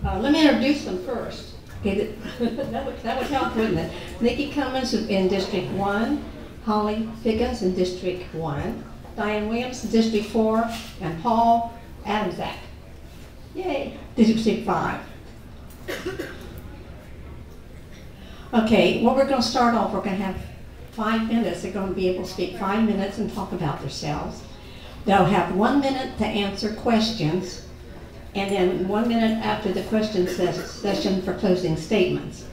Let me introduce them first. Okay, that would help, wouldn't it? Nikki Cummins in District 1, Holly Pickens in District 1, Diane Williams in District 4, and Paul Adamczak. Yay, District 5. Okay, well, we're going to start off. We're going to have 5 minutes. They're going to be able to speak 5 minutes and talk about themselves. They'll have 1 minute to answer questions, and then 1 minute after the question session for closing statements.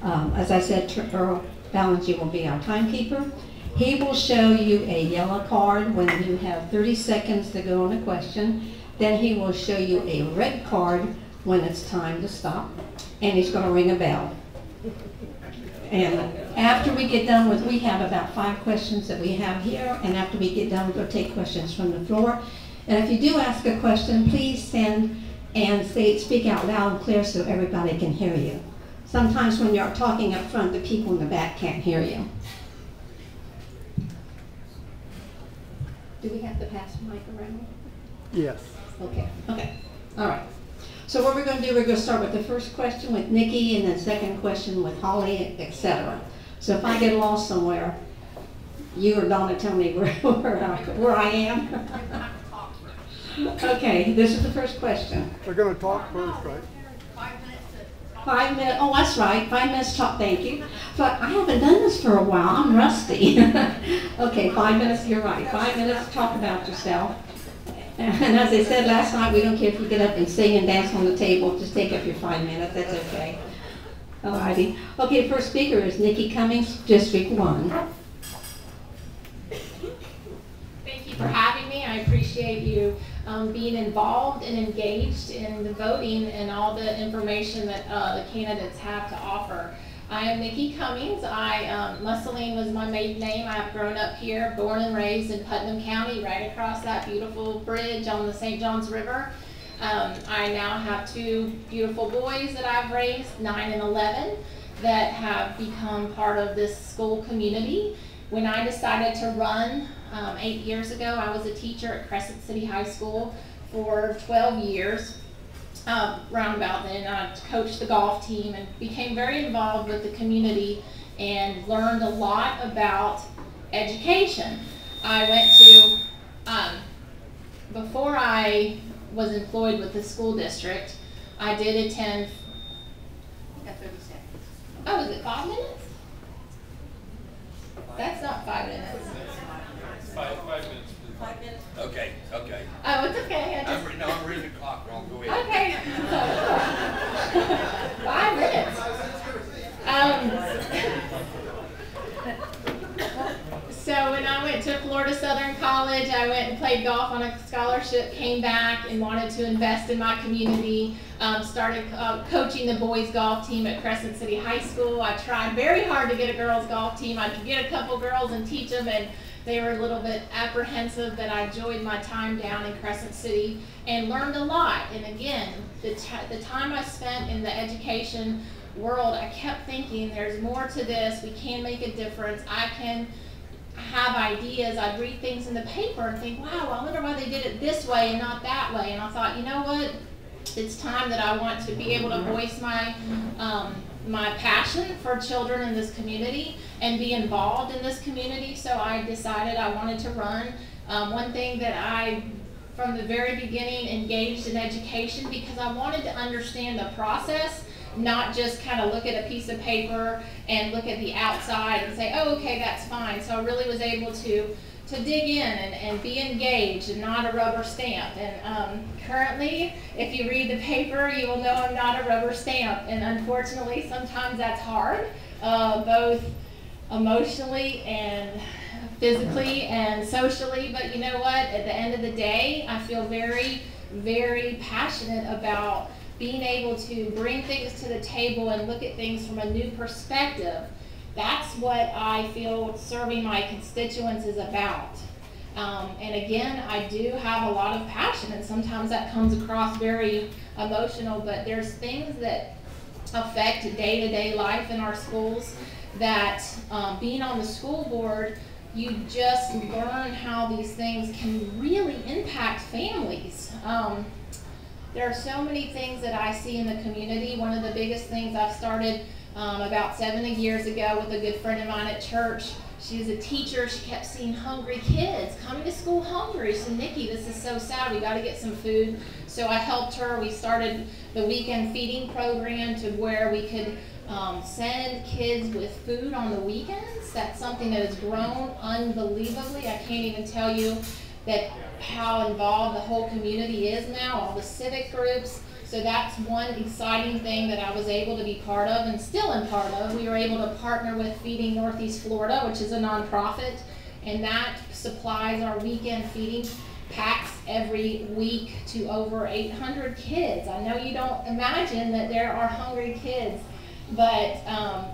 As I said, Earl Ballinger will be our timekeeper. He will show you a yellow card when you have 30 seconds to go on a question. Then he will show you a red card when it's time to stop, and he's going to ring a bell. And after we get done with, we have about 5 questions that we have here, and after we get done, we'll take questions from the floor. And if you do ask a question, please stand and speak out loud and clear so everybody can hear you. Sometimes when you're talking up front, the people in the back can't hear you. Do we have to pass the mic around? Yes. Okay, all right. So what we're going to do, we're going to start with the first question with Nikki, and then second question with Holly, etc. So if I get lost somewhere, you or Donna tell me where I am. Okay, this is the first question. We're going to talk first, right? 5 minutes, oh, that's right, 5 minutes to talk, thank you. But I haven't done this for a while, I'm rusty. Okay, 5 minutes, you're right, 5 minutes to talk about yourself. And as I said last night, we don't care if you get up and sing and dance on the table, just take up your 5 minutes, that's okay. Alrighty. Okay, first speaker is Nikki Cummings, District 1. Thank you for having me. I appreciate you being involved and engaged in the voting and all the information that the candidates have to offer. I am Nikki Cummings. Musseline was my maiden name. I've grown up here, born and raised in Putnam County, right across that beautiful bridge on the St. Johns River. I now have 2 beautiful boys that I've raised, 9 and 11, that have become part of this school community. When I decided to run 8 years ago, I was a teacher at Crescent City High School for 12 years. Roundabout then, I coached the golf team and became very involved with the community and learned a lot about education. I went to, before I was employed with the school district, I did attend, oh, is it 5 minutes? That's not 5 minutes. 5 minutes. 5 minutes. Okay. Oh, it's okay. I'm reading the clock wrong. Go ahead. Okay. 5 minutes. So when I went to Florida Southern College, I went and played golf on a scholarship, came back and wanted to invest in my community, started coaching the boys golf team at Crescent City High School. I tried very hard to get a girls golf team. I could get a couple girls and teach them, and they were a little bit apprehensive, but I enjoyed my time down in Crescent City and learned a lot. And again, the time I spent in the education world, I kept thinking there's more to this. We can make a difference. I can have ideas. I'd read things in the paper and think, wow, I wonder why they did it this way and not that way. And I thought, you know what? It's time that I want to be able to voice my my passion for children in this community and be involved in this community. So I decided I wanted to run. One thing that I, from the very beginning, engaged in education because I wanted to understand the process, not just kind of look at a piece of paper and look at the outside and say, oh, okay, that's fine. So I really was able to dig in and be engaged and not a rubber stamp. And currently, if you read the paper, you will know I'm not a rubber stamp. And unfortunately, sometimes that's hard, both emotionally and physically and socially. But you know what? At the end of the day, I feel very, very passionate about being able to bring things to the table and look at things from a new perspective. That's what I feel serving my constituents is about. And again, I do have a lot of passion, and sometimes that comes across very emotional, but there's things that affect day-to-day life in our schools that being on the school board, you just learn how these things can really impact families. There are so many things that I see in the community. One of the biggest things I've started about 7 years ago with a good friend of mine at church. She was a teacher. She kept seeing hungry kids coming to school hungry. She said, "Nikki, this is so sad. We got to get some food." So I helped her. We started the weekend feeding program to where we could send kids with food on the weekends. That's something that has grown unbelievably. I can't even tell you that how involved the whole community is now, all the civic groups. So that's one exciting thing that I was able to be part of and still am part of. We were able to partner with Feeding Northeast Florida, which is a nonprofit, and that supplies our weekend feeding packs every week to over 800 kids. I know you don't imagine that there are hungry kids, but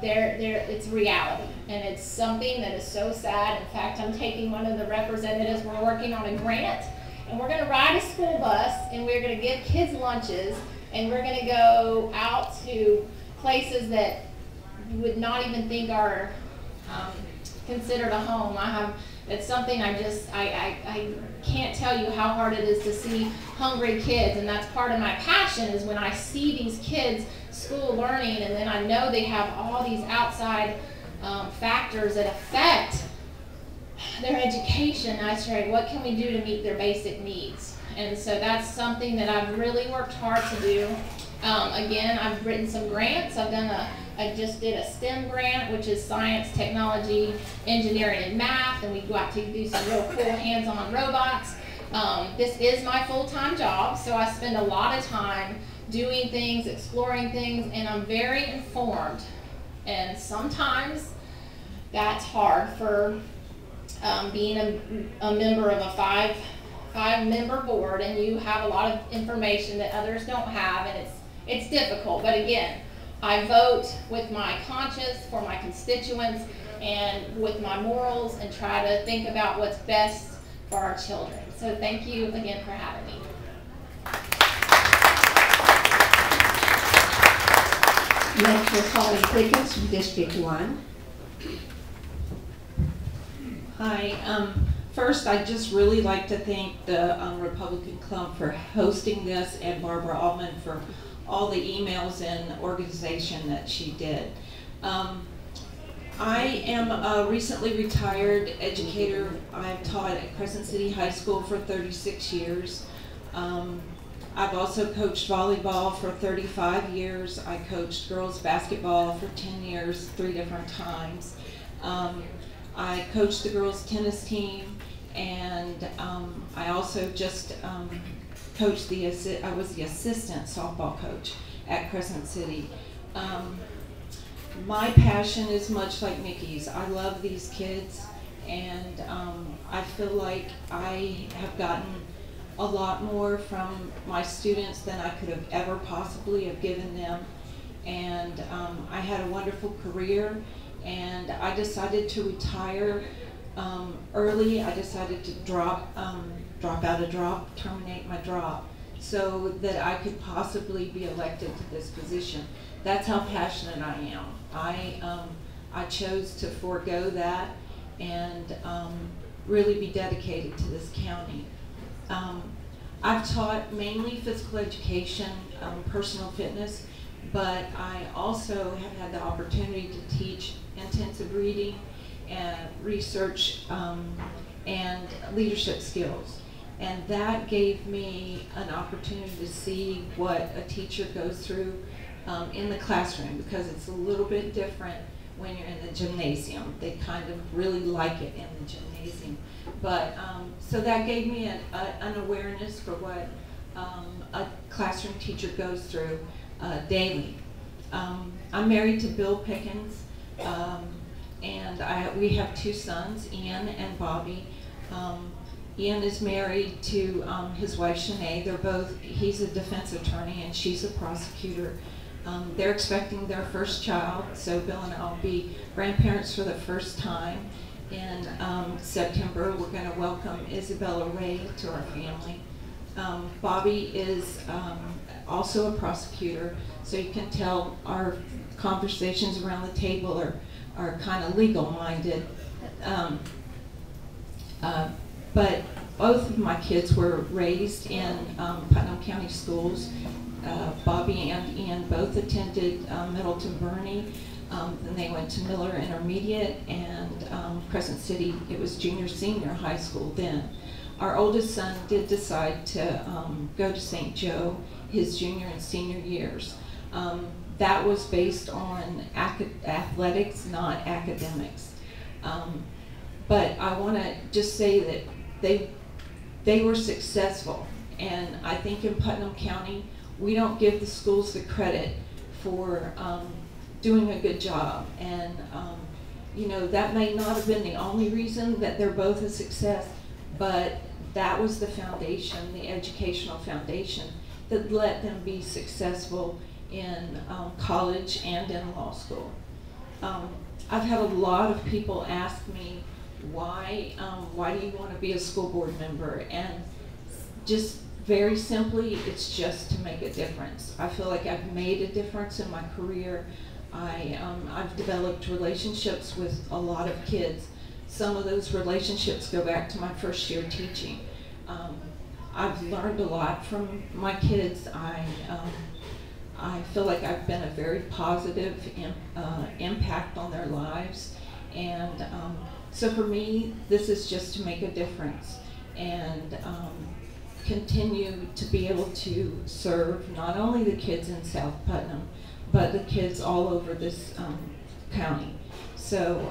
it's reality, and it's something that is so sad. In fact, I'm taking one of the representatives. We're working on a grant, and we're going to ride a school bus, and we're going to give kids lunches, and we're going to go out to places that you would not even think are considered a home. It's something I can't tell you how hard it is to see hungry kids, and that's part of my passion is when I see these kids school learning, and then I know they have all these outside factors that affect their education. I say, what can we do to meet their basic needs? And so that's something that I've really worked hard to do. Again, I've written some grants. I just did a STEM grant, which is science, technology, engineering, and math, and we go out to do some real cool hands-on robots. This is my full-time job, so I spend a lot of time doing things, exploring things, and I'm very informed. And sometimes that's hard for being a member of a five-member board, and you have a lot of information that others don't have, and it's difficult. But again, I vote with my conscience for my constituents and with my morals, and try to think about what's best for our children. So thank you again for having me. Next is Holly Pickens from District 1. Hi. First, I'd just really like to thank the Republican Club for hosting this, and Barbara Altman for all the emails and organization that she did. I am a recently retired educator. I've taught at Crescent City High School for 36 years. I've also coached volleyball for 35 years. I coached girls basketball for 10 years, 3 different times. I coached the girls tennis team, and I also just coached I was the assistant softball coach at Crescent City. My passion is much like Nikki's. I love these kids, and I feel like I have gotten a lot more from my students than I could have ever possibly have given them. And I had a wonderful career, and I decided to retire early. I decided to terminate my drop, so that I could possibly be elected to this position. That's how passionate I am. I chose to forego that and really be dedicated to this county. I've taught mainly physical education, personal fitness, but I also have had the opportunity to teach intensive reading and research and leadership skills. And that gave me an opportunity to see what a teacher goes through in the classroom, because it's a little bit different when you're in the gymnasium. They kind of really like it in the gymnasium. But so that gave me an awareness for what a classroom teacher goes through daily. I'm married to Bill Pickens, and we have 2 sons, Ian and Bobby. Ian is married to his wife Shanae. He's a defense attorney and she's a prosecutor. They're expecting their first child, so Bill and I will be grandparents for the first time. In September, we're going to welcome Isabella Ray to our family. Bobby is also a prosecutor, so you can tell our conversations around the table are kind of legal-minded. But both of my kids were raised in Putnam County schools. Bobby and Ian both attended Middleton Burney. Then they went to Miller Intermediate and Crescent City. It was junior, senior high school then. Our oldest son did decide to go to St. Joe his junior and senior years. That was based on athletics, not academics. But I want to just say that they were successful, and I think in Putnam County we don't give the schools the credit for doing a good job. And you know, that may not have been the only reason that they're both a success, but that was the foundation, the educational foundation that let them be successful in college and in law school. I've had a lot of people ask me, why do you want to be a school board member? And just very simply, it's just to make a difference. I feel like I've made a difference in my career. I've developed relationships with a lot of kids. Some of those relationships go back to my first year teaching. I've learned a lot from my kids. I feel like I've been a very positive impact on their lives. And so for me, this is just to make a difference and continue to be able to serve not only the kids in South Putnam, but the kids all over this county. So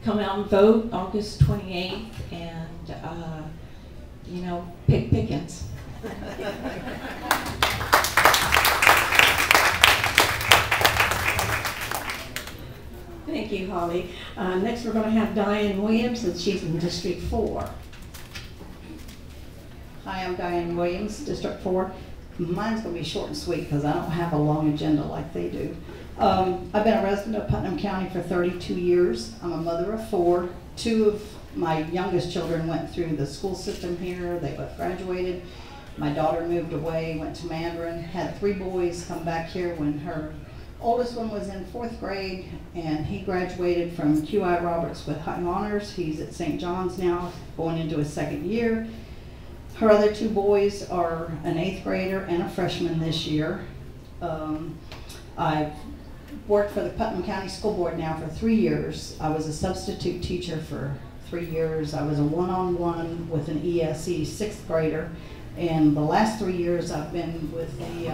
come out and vote August 28th, and you know, pick Pickens. Thank you, Holly. Next we're going to have Diane Williams, and she's in District 4. Hi, I'm Diane Williams, District 4. Mine's going to be short and sweet because I don't have a long agenda like they do. I've been a resident of Putnam County for 32 years. I'm a mother of 4. 2 of my youngest children went through the school system here. They both graduated. My daughter moved away, went to Mandarin, had 3 boys come back here when her oldest one was in 4th grade, and he graduated from QI Roberts with high honors. He's at St. John's now, going into his 2nd year. Her other 2 boys are an 8th grader and a freshman this year. I've worked for the Putnam County School Board now for 3 years. I was a substitute teacher for 3 years. I was a one-on-one with an ESE 6th grader. And the last 3 years I've been with the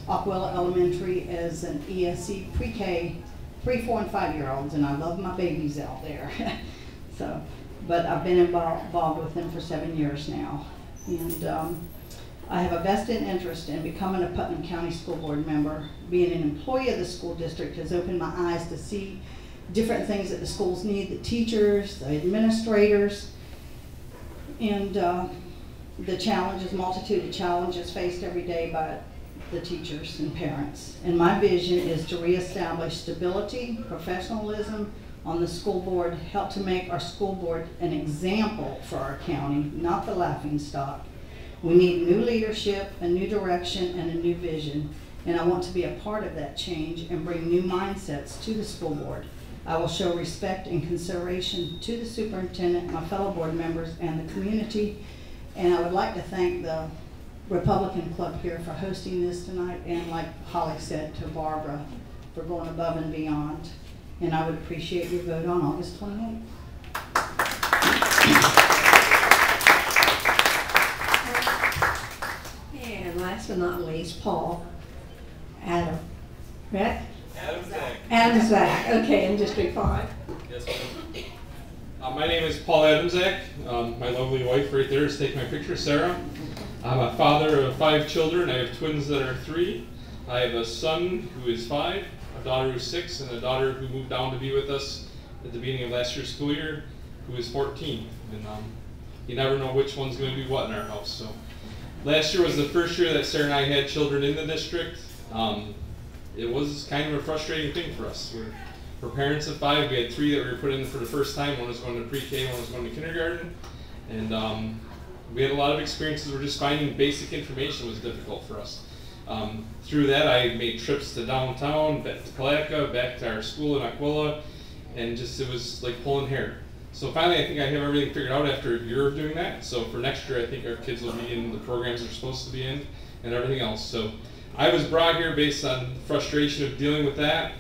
Aquila Elementary as an ESE pre-K, 3, 4, and 5-year-olds, and I love my babies out there. So, but I've been involved with them for 7 years now. And I have a vested interest in becoming a Putnam County School Board member. Being an employee of the school district has opened my eyes to see different things that the schools need, the teachers, the administrators, and the challenges, multitude of challenges faced every day by the teachers and parents. And my vision is to reestablish stability, professionalism on the school board, help to make our school board an example for our county, not the laughing stock. We need new leadership, a new direction, and a new vision. And I want to be a part of that change and bring new mindsets to the school board. I will show respect and consideration to the superintendent, my fellow board members, and the community. And I would like to thank the Republican Club here for hosting this tonight, and like Holly said, to Barbara for going above and beyond. And I would appreciate your vote on August 28th. And last but not least, Paul Adam. Right? Adam Zach. Adam Zach, okay, in District 5. Yes, ma'am. My name is Paul Adamczak. My lovely wife right there is taking my picture, Sarah. I'm a father of 5 children. I have twins that are 3. I have a son who is 5, a daughter who's 6, and a daughter who moved down to be with us at the beginning of last year's school year, who is 14. And you never know which one's going to be what in our house. So last year was the first year that Sarah and I had children in the district. It was kind of a frustrating thing for us. We're parents of 5. We had 3 that we were put in for the first time. One was going to pre-K, one was going to kindergarten. And we had a lot of experiences where just finding basic information was difficult for us. Through that, I made trips to downtown, back to Palatka, back to our school in Aquila, and just it was like pulling hair. So finally, I think I have everything figured out after a year of doing that. So for next year, I think our kids will be in the programs they're supposed to be in and everything else. So I was brought here based on frustration of dealing with that,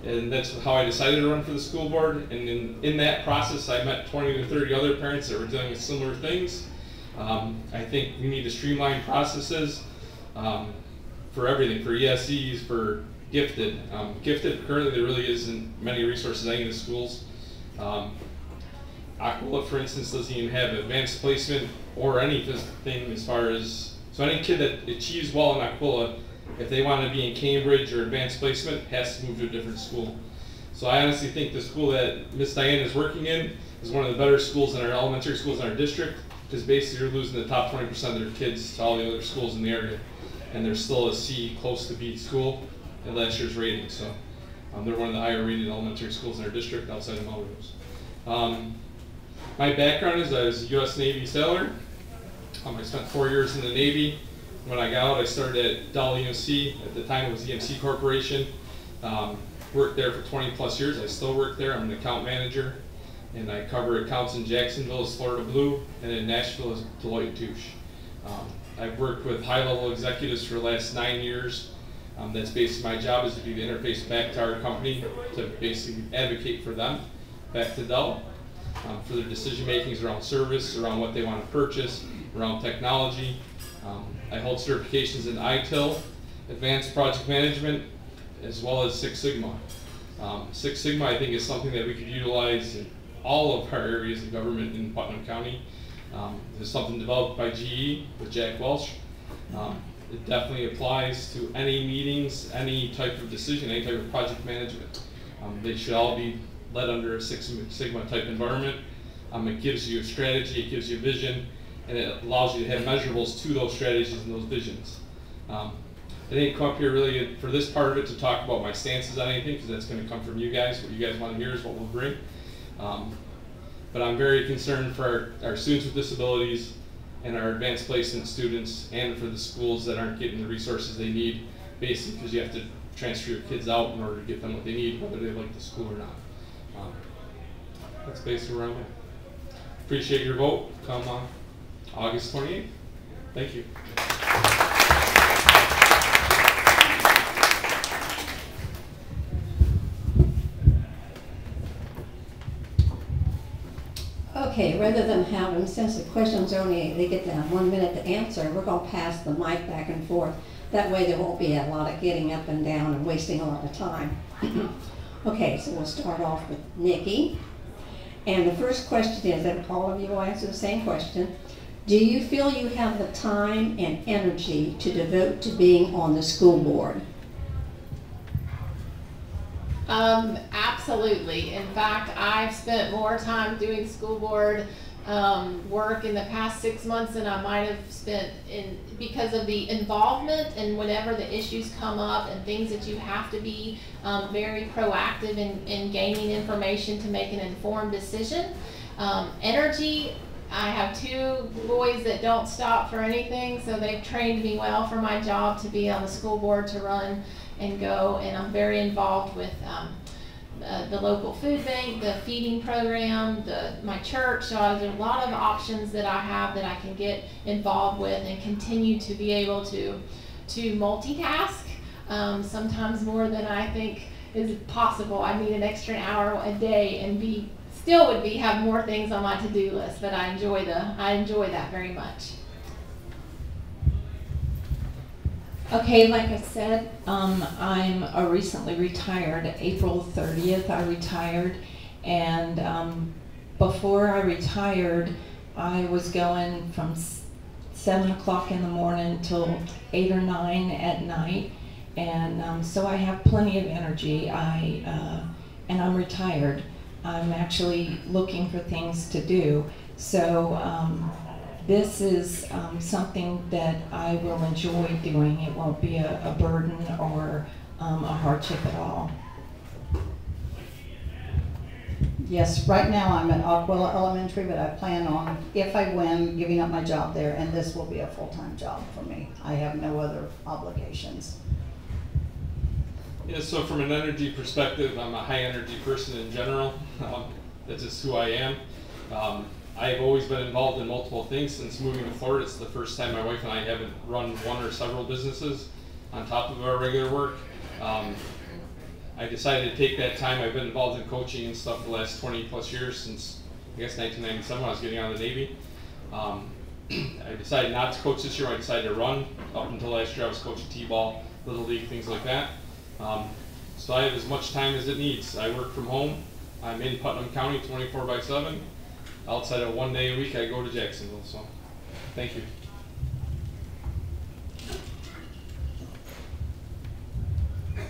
and that's how I decided to run for the school board. And in that process, I met 20 to 30 other parents that were dealing with similar things. I think we need to streamline processes for everything, for ESEs, for gifted. Gifted, currently there really isn't many resources in any of the schools. Aquila, for instance, doesn't even have advanced placement or anything as far as, so any kid that achieves well in Aquila, if they want to be in Cambridge or advanced placement, has to move to a different school. So I honestly think the school that Miss Diane is working in is one of the better schools in our elementary schools in our district, because basically you're losing the top 20% of their kids to all the other schools in the area. And they're still a C, close to B school at last year's rating. So they're one of the higher rated elementary schools in our district outside of Melrose. My background is I was a U.S. Navy sailor. I spent 4 years in the Navy. When I got out, I started at Dell EMC. At the time, it was EMC Corporation. Worked there for 20 plus years. I still work there. I'm an account manager, and I cover accounts in Jacksonville as Florida Blue, and in Nashville as Deloitte Touche. I've worked with high-level executives for the last 9 years. That's basically my job, is to be the interface back to our company to basically advocate for them back to Dell. For their decision makings around service, around what they want to purchase, around technology. I hold certifications in ITIL, Advanced Project Management, as well as Six Sigma. Six Sigma, I think, is something that we could utilize in all of our areas of government in Putnam County. There's something developed by GE with Jack Welch. It definitely applies to any meetings, any type of decision, any type of project management. They should all be led under a Six Sigma type environment. It gives you a strategy, it gives you a vision, and it allows you to have measurables to those strategies and those visions. I didn't come up here really for this part of it to talk about my stances on anything, because that's going to come from you guys. What you guys want to hear is what we'll bring. But I'm very concerned for our students with disabilities and our advanced placement students, and for the schools that aren't getting the resources they need, basically because you have to transfer your kids out in order to get them what they need, whether they like the school or not. That's basically where I'm at. Appreciate your vote come August 28th. Thank you. Okay, rather than having, since the questions only, they get to have 1 minute to answer, we're going to pass the mic back and forth. That way there won't be a lot of getting up and down and wasting a lot of time. Okay, so we'll start off with Nikki. And the first question is, and all of you will answer the same question, do you feel you have the time and energy to devote to being on the school board? Absolutely. In fact, I've spent more time doing school board work in the past 6 months than I might have spent because of the involvement, and whenever the issues come up and things that you have to be very proactive in gaining information to make an informed decision. Energy, I have 2 boys that don't stop for anything, so they've trained me well for my job to be on the school board, to run and go, and I'm very involved with the local food bank, the feeding program, my church. So there's a lot of options that I have that I can get involved with and continue to be able to multitask, sometimes more than I think is possible. I need an extra hour a day and have more things on my to-do list, but I enjoy that very much. Okay, like I said, I'm recently retired. April 30th I retired, and before I retired I was going from 7 o'clock in the morning till 8 or 9 at night, and so I have plenty of energy. And I'm retired. I'm actually looking for things to do, so this is something that I will enjoy doing. It won't be a burden or a hardship at all. Yes, right now I'm at Aquila Elementary, but I plan on, if I win, giving up my job there, and this will be a full-time job for me. I have no other obligations. Yeah, so from an energy perspective, I'm a high energy person in general. That's just who I am. I've always been involved in multiple things since moving to Florida. It's the first time my wife and I haven't run one or several businesses on top of our regular work. I decided to take that time. I've been involved in coaching and stuff the last 20 plus years, since I guess 1997 when I was getting out of the Navy. I decided not to coach this year. I decided to run. Up until last year I was coaching T-ball, Little League, things like that. So I have as much time as it needs. I work from home. I'm in Putnam County 24/7. Outside of 1 day a week I go to Jacksonville, so thank you.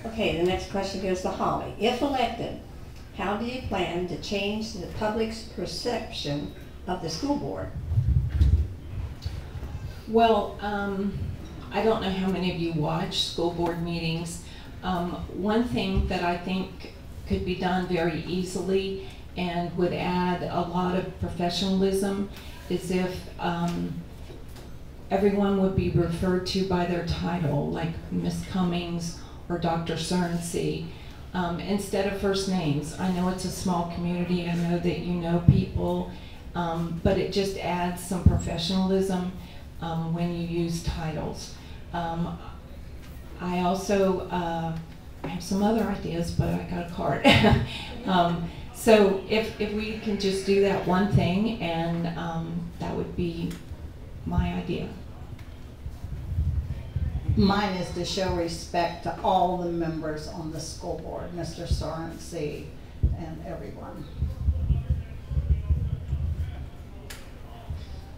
Okay, the next question goes to Holly. If elected, how do you plan to change the public's perception of the school board? Well, I don't know how many of you watch school board meetings. One thing that I think could be done very easily and would add a lot of professionalism is if everyone would be referred to by their title, like Miss Cummings or Dr. Cernsey, instead of first names. I know it's a small community, I know that you know people, but it just adds some professionalism when you use titles. I also I have some other ideas, but I got a card. So if we can just do that one thing, and that would be my idea. Mine is to show respect to all the members on the school board, Mr. Sorensey and everyone.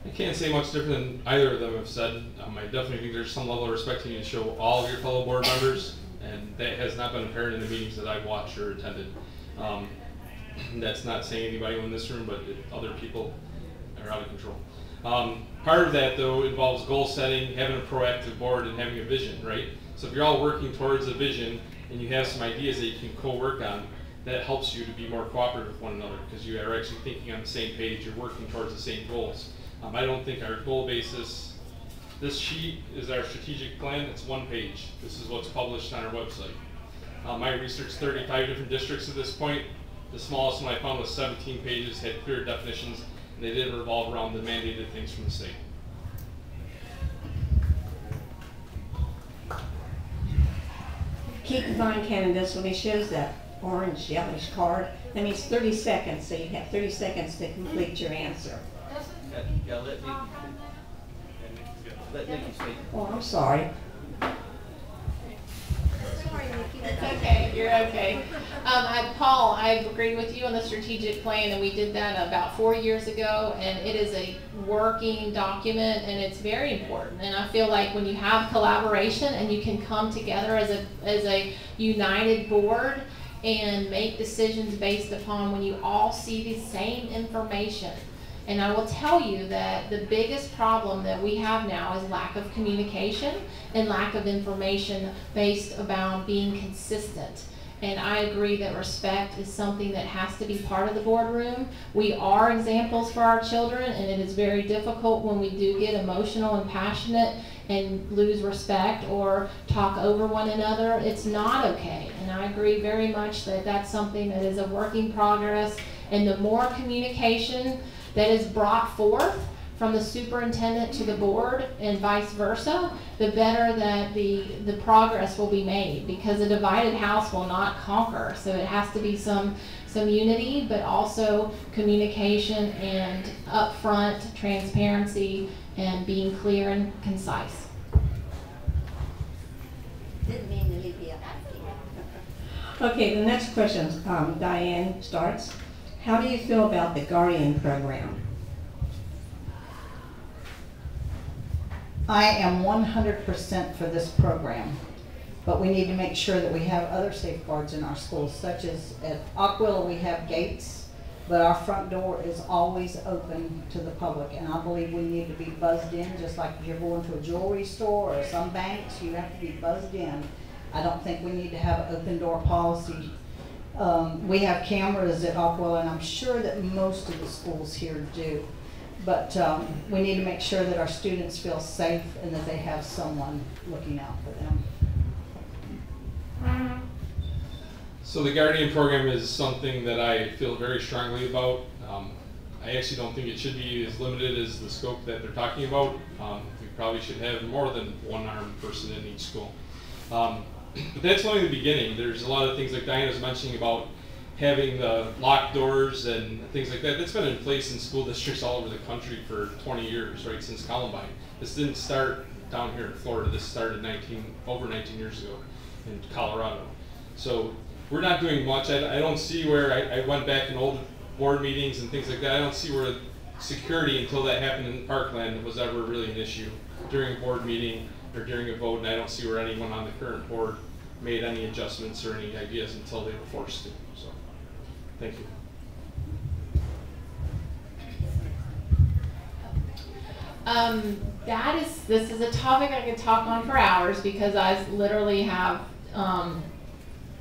I can't say much different than either of them have said. I definitely think there's some level of respect you need to show all of your fellow board members, and that has not been apparent in the meetings that I've watched or attended. That's not saying anybody in this room, but other people are out of control. Part of that, though, involves goal setting, having a proactive board, and having a vision, right? So if you're all working towards a vision and you have some ideas that you can co-work on, that helps you to be more cooperative with one another, because you are actually thinking on the same page, you're working towards the same goals. I don't think our goal basis, this sheet is our strategic plan. It's one page. This is what's published on our website. I researched 35 different districts at this point. The smallest one I found was 17 pages, had clear definitions, and they didn't revolve around the mandated things from the state. Keep in mind, Candace, when he shows that orange yellowish card, that means 30 seconds, so you have 30 seconds to complete your answer. Yeah, let Nikki speak. Oh, I'm sorry. It's okay, you're okay. Paul, I agree with you on the strategic plan, and we did that about 4 years ago, and it is a working document, and it's very important. And I feel like when you have collaboration and you can come together as a united board and make decisions based upon when you all see the same information. And I will tell you that the biggest problem that we have now is lack of communication and lack of information based about being consistent. And I agree that respect is something that has to be part of the boardroom. We are examples for our children, and it is very difficult when we do get emotional and passionate and lose respect or talk over one another. It's not okay. And I agree very much that that's something that is a work in progress. And the more communication that is brought forth from the superintendent to the board and vice versa, the better that the progress will be made, because a divided house will not conquer. So it has to be some unity, but also communication and upfront transparency and being clear and concise. Didn't mean to leave you out. Okay, the next question, Diane starts. How do you feel about the Guardian program? I am 100% for this program, but we need to make sure that we have other safeguards in our schools, such as at Aquila we have gates, but our front door is always open to the public, and I believe we need to be buzzed in, just like if you're going to a jewelry store or some banks, you have to be buzzed in. I don't think we need to have an open door policy. We have cameras at Aquila, and I'm sure that most of the schools here do. But we need to make sure that our students feel safe and that they have someone looking out for them. So the Guardian program is something that I feel very strongly about. I actually don't think it should be as limited as the scope that they're talking about. We probably should have more than one armed person in each school. But that's only the beginning. There's a lot of things like Diana was mentioning about having the locked doors and things like that. That's been in place in school districts all over the country for 20 years, right, since Columbine. This didn't start down here in Florida. This started over 19 years ago in Colorado. So we're not doing much. I don't see where, I went back in old board meetings and things like that. I don't see where security, until that happened in Parkland, was ever really an issue during a board meeting or during a vote, and I don't see where anyone on the current board made any adjustments or any ideas until they were forced to. So, thank you. This is a topic I could talk on for hours, because I literally have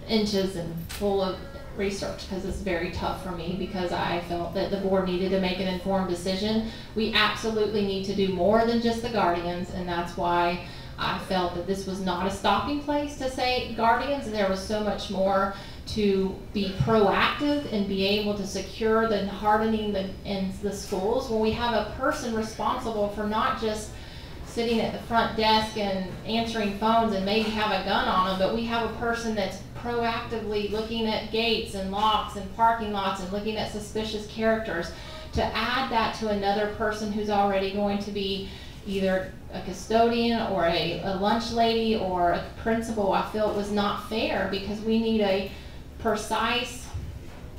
inches and full of research, because it's very tough for me, because I felt that the board needed to make an informed decision. We absolutely need to do more than just the guardians, and that's why I felt that this was not a stopping place to say guardians, and there was so much more to be proactive and be able to secure the hardening in the schools, when we have a person responsible for not just sitting at the front desk and answering phones and maybe have a gun on them, but we have a person that's proactively looking at gates and locks and parking lots and looking at suspicious characters. To add that to another person who's already going to be either a custodian or a lunch lady or a principal, I feel it was not fair, because we need a precise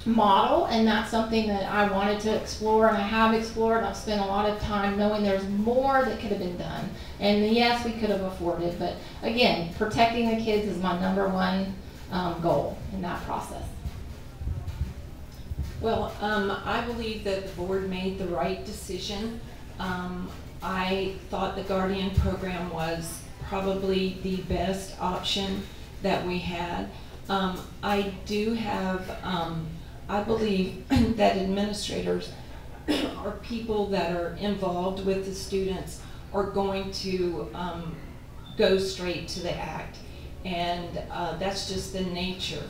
model, and that's something that I wanted to explore, and I have explored. I've spent a lot of time knowing there's more that could have been done, and yes, we could have afforded, but again, protecting the kids is my #1 goal in that process. Well, I believe that the board made the right decision. I thought the Guardian program was probably the best option that we had. I do have, I believe that administrators or people that are involved with the students are going to go straight to the act, and that's just the nature.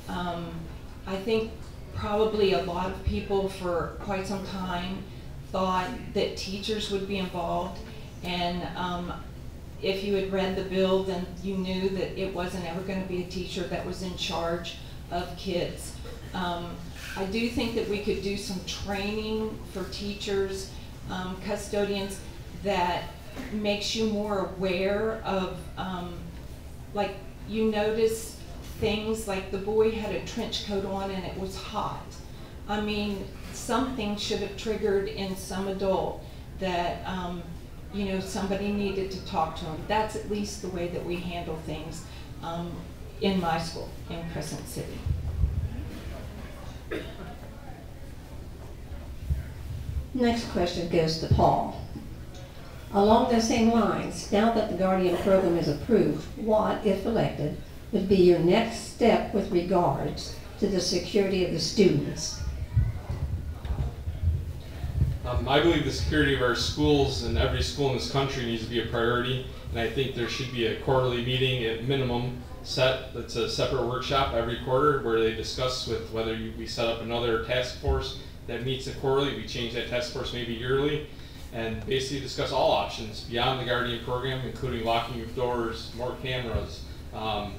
I think probably a lot of people for quite some time thought that teachers would be involved, and if you had read the bill, then you knew that it wasn't ever going to be a teacher that was in charge of kids. I do think that we could do some training for teachers, custodians, that makes you more aware of, like, you notice things like the boy had a trench coat on and it was hot. I mean, something should have triggered in some adult that, you know, somebody needed to talk to him. That's at least the way that we handle things in my school in Crescent City. Next question goes to Paul. Along the same lines, now that the Guardian program is approved, what, if elected, would be your next step with regards to the security of the students? I believe the security of our schools, and every school in this country, needs to be a priority, and I think there should be a quarterly meeting at minimum set. That's a separate workshop every quarter where they discuss with whether we set up another task force that meets quarterly. We change that task force maybe yearly, and basically discuss all options beyond the Guardian program, including locking of doors, more cameras, kind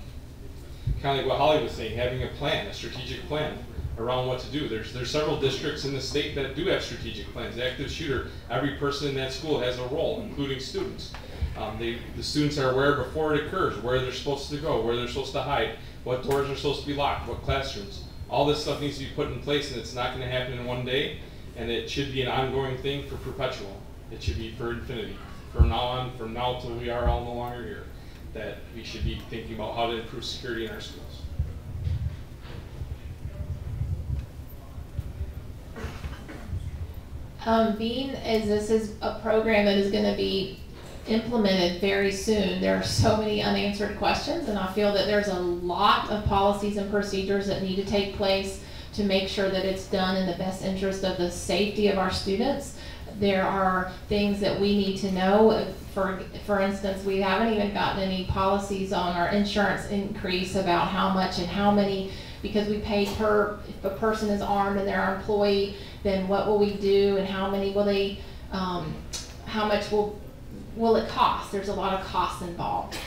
of like what Holly was saying, having a plan, a strategic plan around what to do. There's several districts in the state that do have strategic plans. The active shooter, every person in that school has a role, including students. The students are aware before it occurs, where they're supposed to go, where they're supposed to hide, what doors are supposed to be locked, what classrooms. All this stuff needs to be put in place, and it's not going to happen in one day, and it should be an ongoing thing for perpetual. It should be for infinity. From now on, from now till we are all no longer here, that we should be thinking about how to improve security in our schools. Being as this is a program that is going to be implemented very soon, there are so many unanswered questions, and I feel that there's a lot of policies and procedures that need to take place to make sure that it's done in the best interest of the safety of our students. there are things that we need to know. For instance, we haven't even gotten any policies on our insurance increase about how much and how many, because we pay per, if a person is armed and they're our employee, then what will we do and how many will they, how much will it cost? There's a lot of costs involved.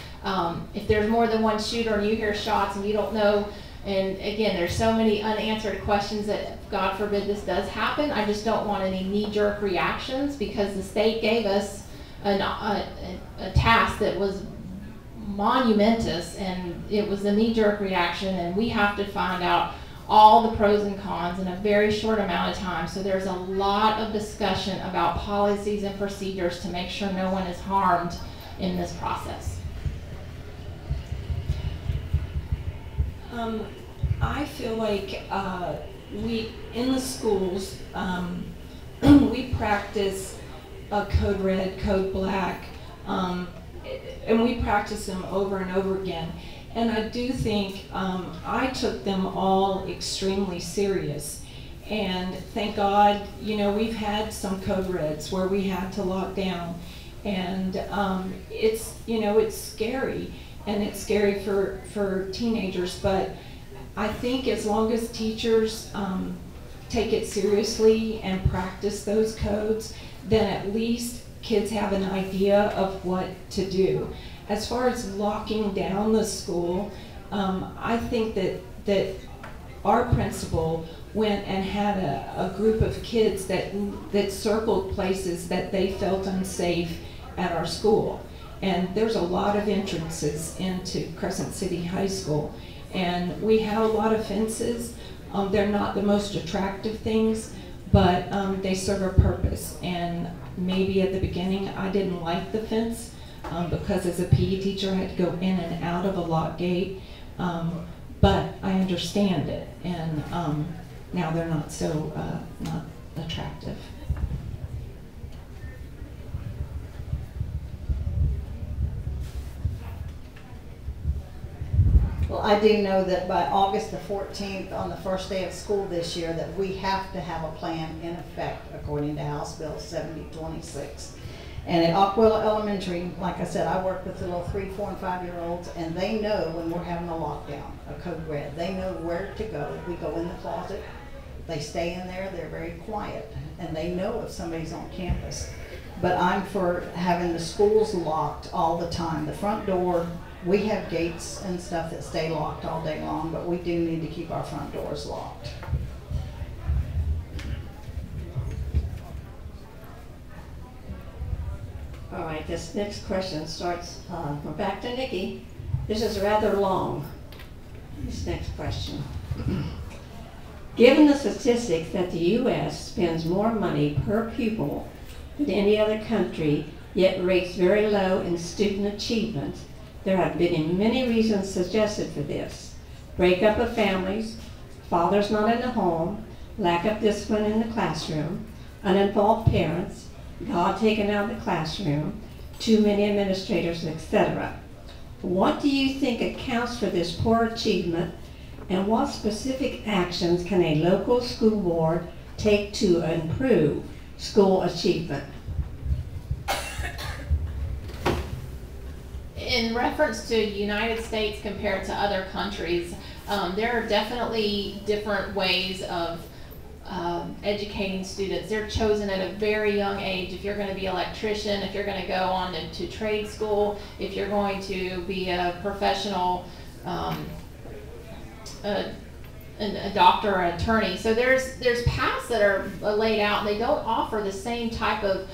If there's more than one shooter and you hear shots and you don't know, and again, there's so many unanswered questions that, God forbid this does happen, I just don't want any knee-jerk reactions, because the state gave us a task that was monumentous, and it was a knee-jerk reaction, and we have to find out all the pros and cons in a very short amount of time. So there's a lot of discussion about policies and procedures to make sure no one is harmed in this process. I feel like we, in the schools, we practice Code Red, Code Black, and we practice them over and over again. And I do think I took them all extremely serious. And thank God, you know, we've had some Code Reds where we had to lock down. And it's, you know, it's scary. And it's scary for teenagers, but I think as long as teachers take it seriously and practice those codes, then at least kids have an idea of what to do. As far as locking down the school, I think that our principal went and had a group of kids that circled places that they felt unsafe at our school. And there's a lot of entrances into Crescent City High School. And we have a lot of fences. They're not the most attractive things, but they serve a purpose. And maybe at the beginning I didn't like the fence because as a PE teacher I had to go in and out of a lock gate. But I understand it. And now they're not so not attractive. Well, I do know that by August the 14th, on the first day of school this year, that we have to have a plan in effect according to House Bill 7026. And at Aquila Elementary, like I said, I work with the little 3, 4, and 5-year-olds, and they know when we're having a lockdown, a Code Red. They know where to go. We go in the closet. They stay in there. They're very quiet, and they know if somebody's on campus. But I'm for having the schools locked all the time. The front door, we have gates and stuff that stay locked all day long, but we do need to keep our front doors locked. All right, this next question starts, we're back to Nikki. This is rather long, this next question. Given the statistics that the U.S. spends more money per pupil than any other country, yet rates very low in student achievement, there have been many reasons suggested for this. Breakup of families, fathers not in the home, lack of discipline in the classroom, uninvolved parents, God taken out of the classroom, too many administrators, etc. What do you think accounts for this poor achievement, and what specific actions can a local school board take to improve school achievement? In reference to United States compared to other countries, there are definitely different ways of educating students. They're chosen at a very young age. If you're going to be an electrician, if you're going to go on to trade school, if you're going to be a professional, a doctor or an attorney. So there's paths that are laid out, and they don't offer the same type of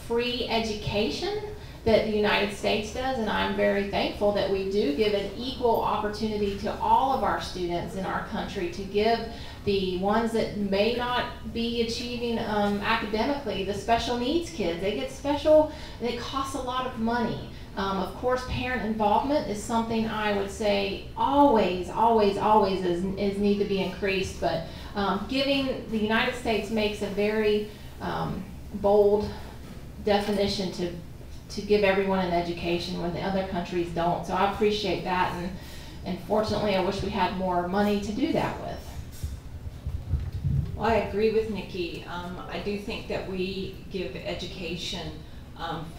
free education that the United States does, and I'm very thankful that we do give an equal opportunity to all of our students in our country, to give the ones that may not be achieving academically, the special needs kids. They get special, and it costs a lot of money. Of course, parent involvement is something I would say always is need to be increased, but giving, the United States makes a very bold definition to give everyone an education when the other countries don't. So I appreciate that, and fortunately I wish we had more money to do that with. Well, I agree with Nikki. I do think that we give education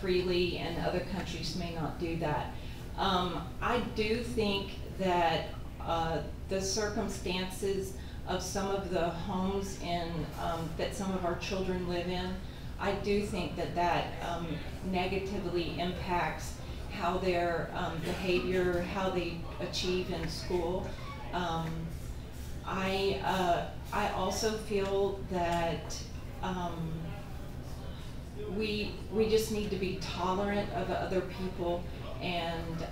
freely, and other countries may not do that. I do think that the circumstances of some of the homes that some of our children live in, I do think that negatively impacts how their behavior, how they achieve in school. I also feel that we just need to be tolerant of other people, and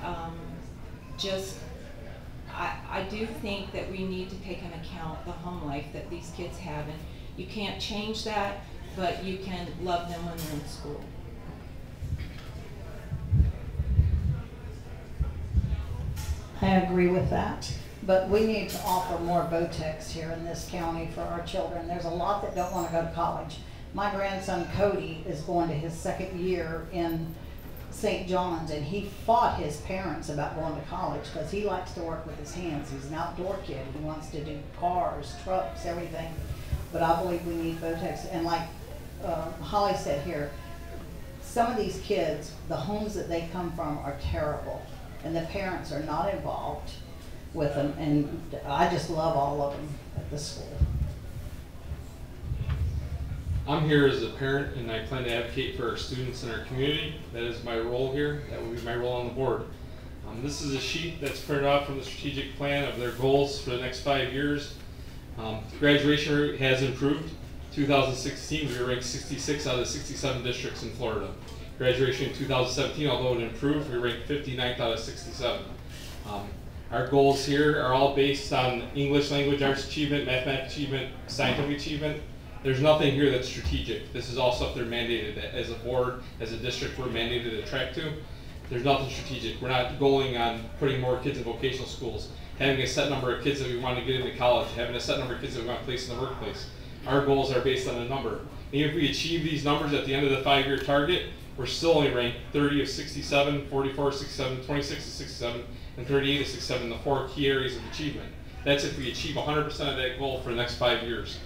I do think that we need to take into account the home life that these kids have, and you can't change that, but you can love them when they're in school. I agree with that, but we need to offer more VOTEX here in this county for our children. There's a lot that don't want to go to college. My grandson Cody is going to his second year in St. John's, and he fought his parents about going to college because he likes to work with his hands. He's an outdoor kid. He wants to do cars, trucks, everything. But I believe we need VOTEX. And like Holly said here, some of these kids, the homes that they come from are terrible, and the parents are not involved with them, and I just love all of them at the school. I'm here as a parent, and I plan to advocate for our students in our community. That is my role here. That will be my role on the board. This is a sheet that's printed off from the strategic plan of their goals for the next 5 years. Graduation rate has improved. 2016, we were ranked 66 out of 67 districts in Florida. Graduation in 2017, although it improved, we ranked 59th out of 67. Our goals here are all based on English language arts achievement, mathematics achievement, scientific achievement. There's nothing here that's strategic. This is all stuff they're mandated. As a board, as a district, we're mandated to track to. There's nothing strategic. We're not goaling on putting more kids in vocational schools, having a set number of kids that we want to get into college, having a set number of kids that we want to place in the workplace. Our goals are based on a number. Even if we achieve these numbers at the end of the 5-year target, we're still only ranked 30 of 67, 44 of 67, 26 of 67, and 38 of 67 in the 4 key areas of achievement. That's if we achieve 100% of that goal for the next 5 years.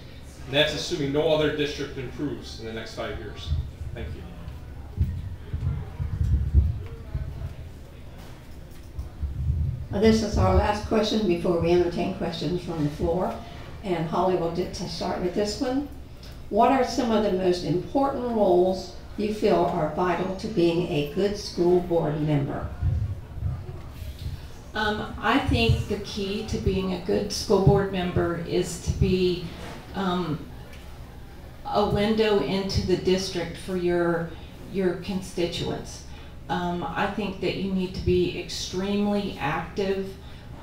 And that's assuming no other district improves in the next 5 years. Thank you. This is our last question before we entertain questions from the floor. And Holly will start with this one. What are some of the most important roles you feel are vital to being a good school board member? I think the key to being a good school board member is to be a window into the district for your constituents. I think that you need to be extremely active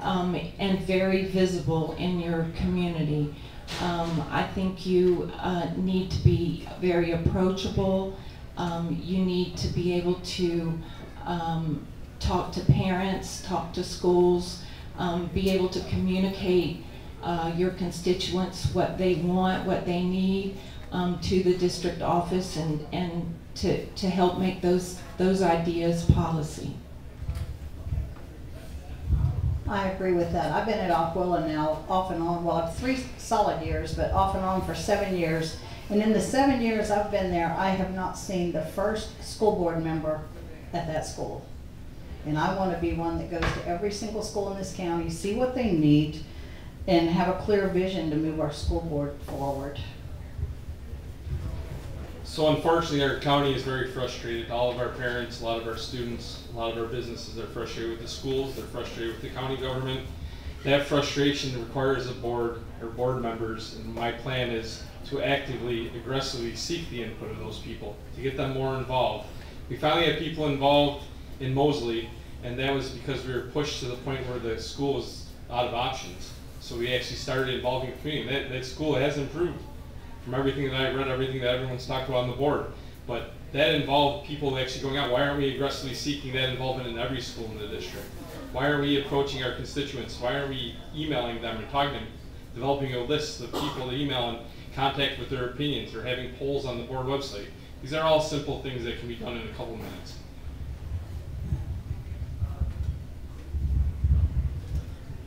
and very visible in your community. I think you need to be very approachable. You need to be able to talk to parents, talk to schools, be able to communicate your constituents what they want, what they need to the district office, and to help make those ideas policy. I agree with that. I've been at Aquila now off and on, well, 3 solid years, but off and on for 7 years. And in the 7 years I've been there, I have not seen the first school board member at that school. And I want to be one that goes to every single school in this county, see what they need, and have a clear vision to move our school board forward. So unfortunately, our county is very frustrated. All of our parents, a lot of our students, a lot of our businesses are frustrated with the schools. They're frustrated with the county government. That frustration requires a board or board members, and my plan is to actively, aggressively seek the input of those people, to get them more involved. We finally had people involved in Mosley, and that was because we were pushed to the point where the school was out of options. So we actually started involving the community. That school has improved from everything that I read, everything that everyone's talked about on the board. But that involved people actually going out. Why aren't we aggressively seeking that involvement in every school in the district? Why aren't we approaching our constituents? Why aren't we emailing them and talking to them, developing a list of people to email and contact with their opinions, or having polls on the board website? These are all simple things that can be done in a couple minutes.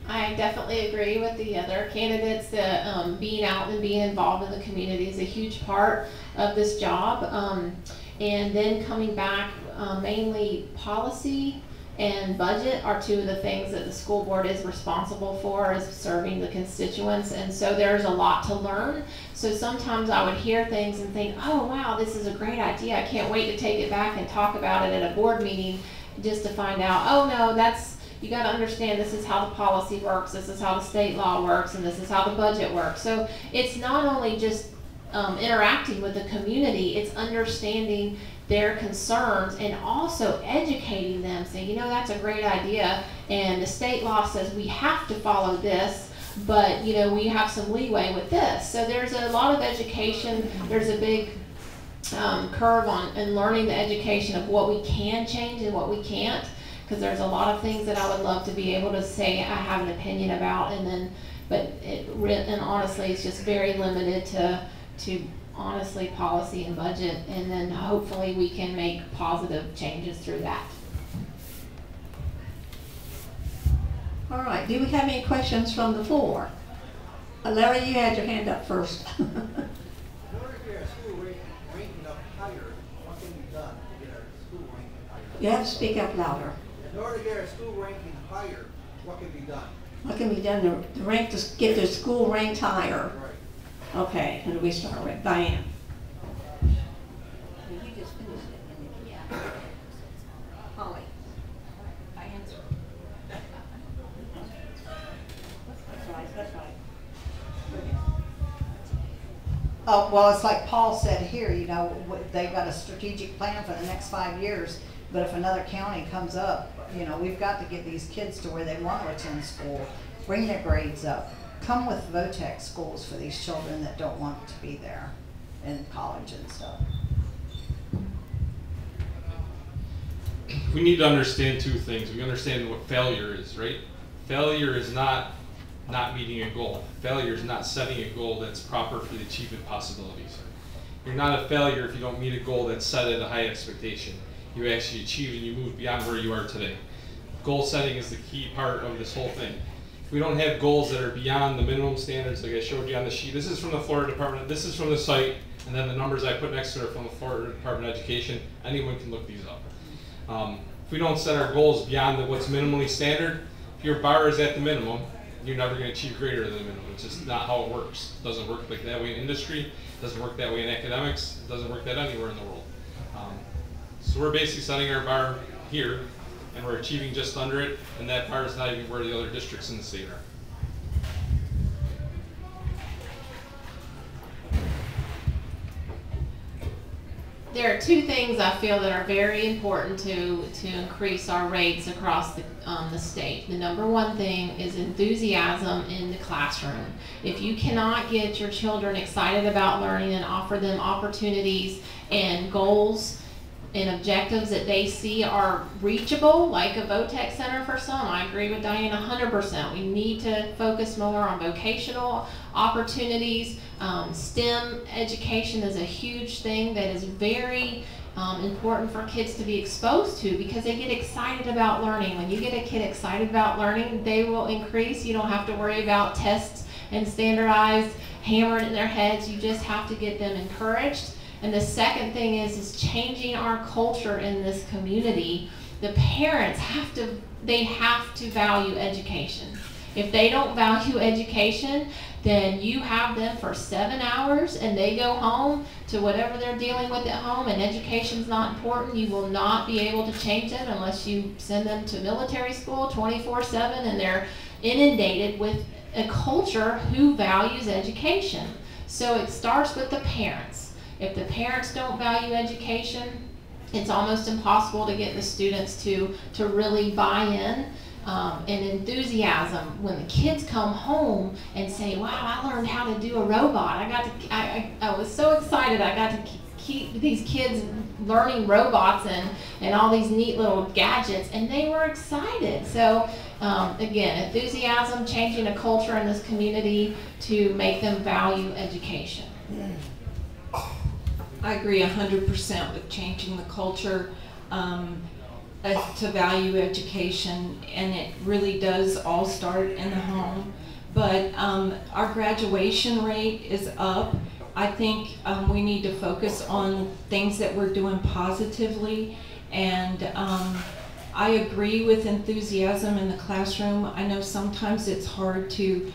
I definitely agree with the other candidates that being out and being involved in the community is a huge part of this job. And then coming back, mainly policy and budget are two of the things that the school board is responsible for, is serving the constituents. And so there's a lot to learn. So sometimes I would hear things and think, oh wow, this is a great idea. I can't wait to take it back and talk about it at a board meeting, just to find out, oh no, you got to understand this is how the policy works, this is how the state law works, and this is how the budget works. So it's not only just interacting with the community, it's understanding their concerns and also educating them, saying, you know, that's a great idea, and the state law says we have to follow this, but you know, we have some leeway with this. So there's a lot of education. There's a big curve on in learning the education of what we can change and what we can't, because there's a lot of things that I would love to be able to say I have an opinion about, and then, and honestly, it's just very limited to honestly policy and budget, and then hopefully we can make positive changes through that. All right, do we have any questions from the floor? Larry, you had your hand up first. In order to get our school ranking up higher, what can be done to get our school ranking higher? You have to speak up louder. In order to get our school ranking higher, what can be done? What can be done to get the school ranked higher? Right. Okay, who do we start with? Diane. Holly. That's right. Oh, well, it's like Paul said here, you know, they've got a strategic plan for the next 5 years, but if another county comes up, you know, we've got to get these kids to where they want to attend school, bring their grades up, come with VOTEC schools for these children that don't want to be there in college and stuff. We need to understand two things. We understand what failure is, right? Failure is not meeting a goal. Failure is not setting a goal that's proper for the achievement possibilities. You're not a failure if you don't meet a goal that's set at a high expectation. You actually achieve and you move beyond where you are today. Goal setting is the key part of this whole thing. If we don't have goals that are beyond the minimum standards like I showed you on the sheet, this is from the Florida Department, this is from the site, and then the numbers I put next to it are from the Florida Department of Education. Anyone can look these up. If we don't set our goals beyond what's minimally standard, if your bar is at the minimum, you're never going to achieve greater than the minimum. It's just not how it works. It doesn't work like that way in industry. It doesn't work that way in academics. It doesn't work that anywhere in the world. So we're basically setting our bar here, and we're achieving just under it, and that bar is not even where the other districts in the state are. There are two things I feel that are very important to increase our rates across the state. The number one thing is enthusiasm in the classroom. If you cannot get your children excited about learning and offer them opportunities and goals and objectives that they see are reachable, like a VOTEC center for some, I agree with Diane 100%. We need to focus more on vocational opportunities. STEM education is a huge thing that is very important for kids to be exposed to, because they get excited about learning. When you get a kid excited about learning, they will increase. You don't have to worry about tests and standardized hammered in their heads. You just have to get them encouraged. And the second thing is changing our culture in this community. The parents have to value education. If they don't value education, then you have them for 7 hours and they go home to whatever they're dealing with at home, and education's not important. You will not be able to change them unless you send them to military school 24/7, and they're inundated with a culture who values education. So it starts with the parents. If the parents don't value education, it's almost impossible to get the students to really buy in. And enthusiasm, when the kids come home and say, wow, I learned how to do a robot. I was so excited. I got to keep these kids learning robots and all these neat little gadgets, and they were excited. So again, enthusiasm, changing a culture in this community to make them value education. I agree 100% with changing the culture. to value education, and it really does all start in the home. But our graduation rate is up. I think we need to focus on things that we're doing positively, and I agree with enthusiasm in the classroom. I know sometimes it's hard to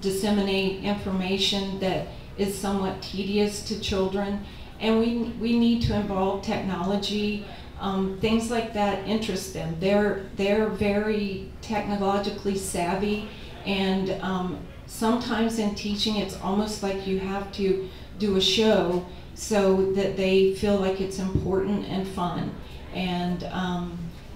disseminate information that is somewhat tedious to children, and we need to involve technology. Things like that interest them. They're very technologically savvy, and sometimes in teaching it's almost like you have to do a show so that they feel like it's important and fun, and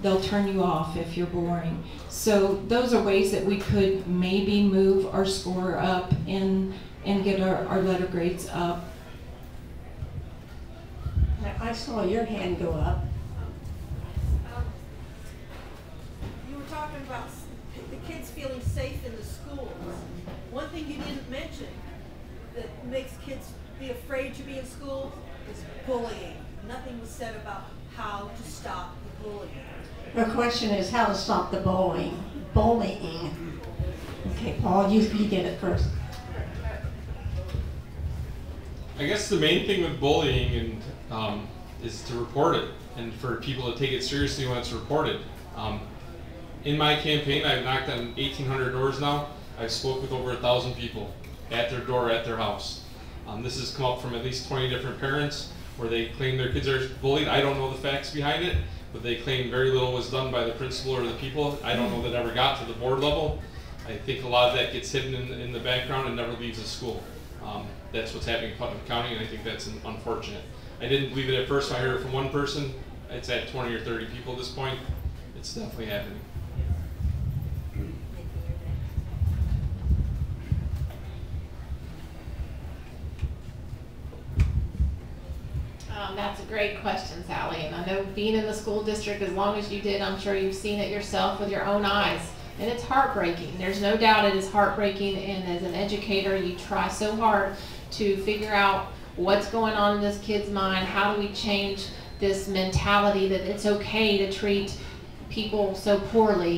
they'll turn you off if you're boring. So those are ways that we could maybe move our score up and get our letter grades up. I saw your hand go up. You were talking about the kids feeling safe in the schools. One thing you didn't mention that makes kids be afraid to be in school is bullying. Nothing was said about how to stop the bullying. The question is how to stop the bullying. Okay, Paul, you get it first. I guess the main thing with bullying and is to report it, and for people to take it seriously when it's reported. In my campaign, I've knocked on 1,800 doors now. I've spoke with over 1,000 people at their door, at their house. This has come up from at least 20 different parents where they claim their kids are bullied. I don't know the facts behind it, but they claim very little was done by the principal or the people. I don't know that it ever got to the board level. I think a lot of that gets hidden in the background and never leaves the school. That's what's happening in Putnam County, and I think that's unfortunate. I didn't believe it at first when I heard it from one person. It's at 20 or 30 people at this point. It's definitely happening. That's a great question, Sally. And I know being in the school district as long as you did, I'm sure you've seen it yourself with your own eyes. And it's heartbreaking. There's no doubt it is heartbreaking. And as an educator, you try so hard to figure out what's going on in this kid's mind. How do we change this mentality that it's okay to treat people so poorly?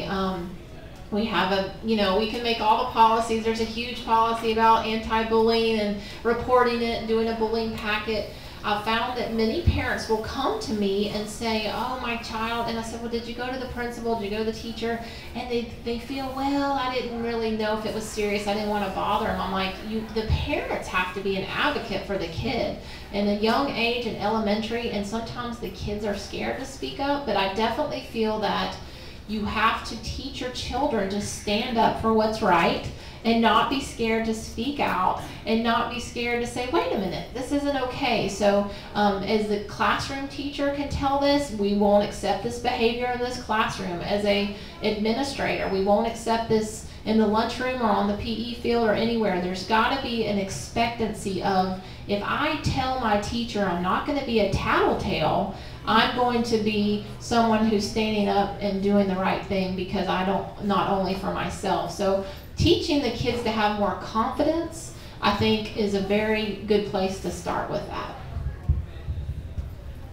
We have we can make all the policies. There's a huge policy about anti-bullying and reporting it and doing a bullying packet. I found that many parents will come to me and say, oh, my child, and I said, well, did you go to the principal, did you go to the teacher? And they feel, well, I didn't really know if it was serious, I didn't want to bother them. I'm like, the parents have to be an advocate for the kid in a young age in elementary, and sometimes the kids are scared to speak up, but I definitely feel that you have to teach your children to stand up for what's right and not be scared to speak out and not be scared to say, wait a minute, this isn't okay. So as the classroom teacher can tell this, we won't accept this behavior in this classroom. As a administrator, we won't accept this in the lunchroom or on the PE field or anywhere. There's got to be an expectancy of, if I tell my teacher I'm not going to be a tattletale, I'm going to be someone who's standing up and doing the right thing because I don't, not only for myself. So teaching the kids to have more confidence, I think, is a very good place to start with that.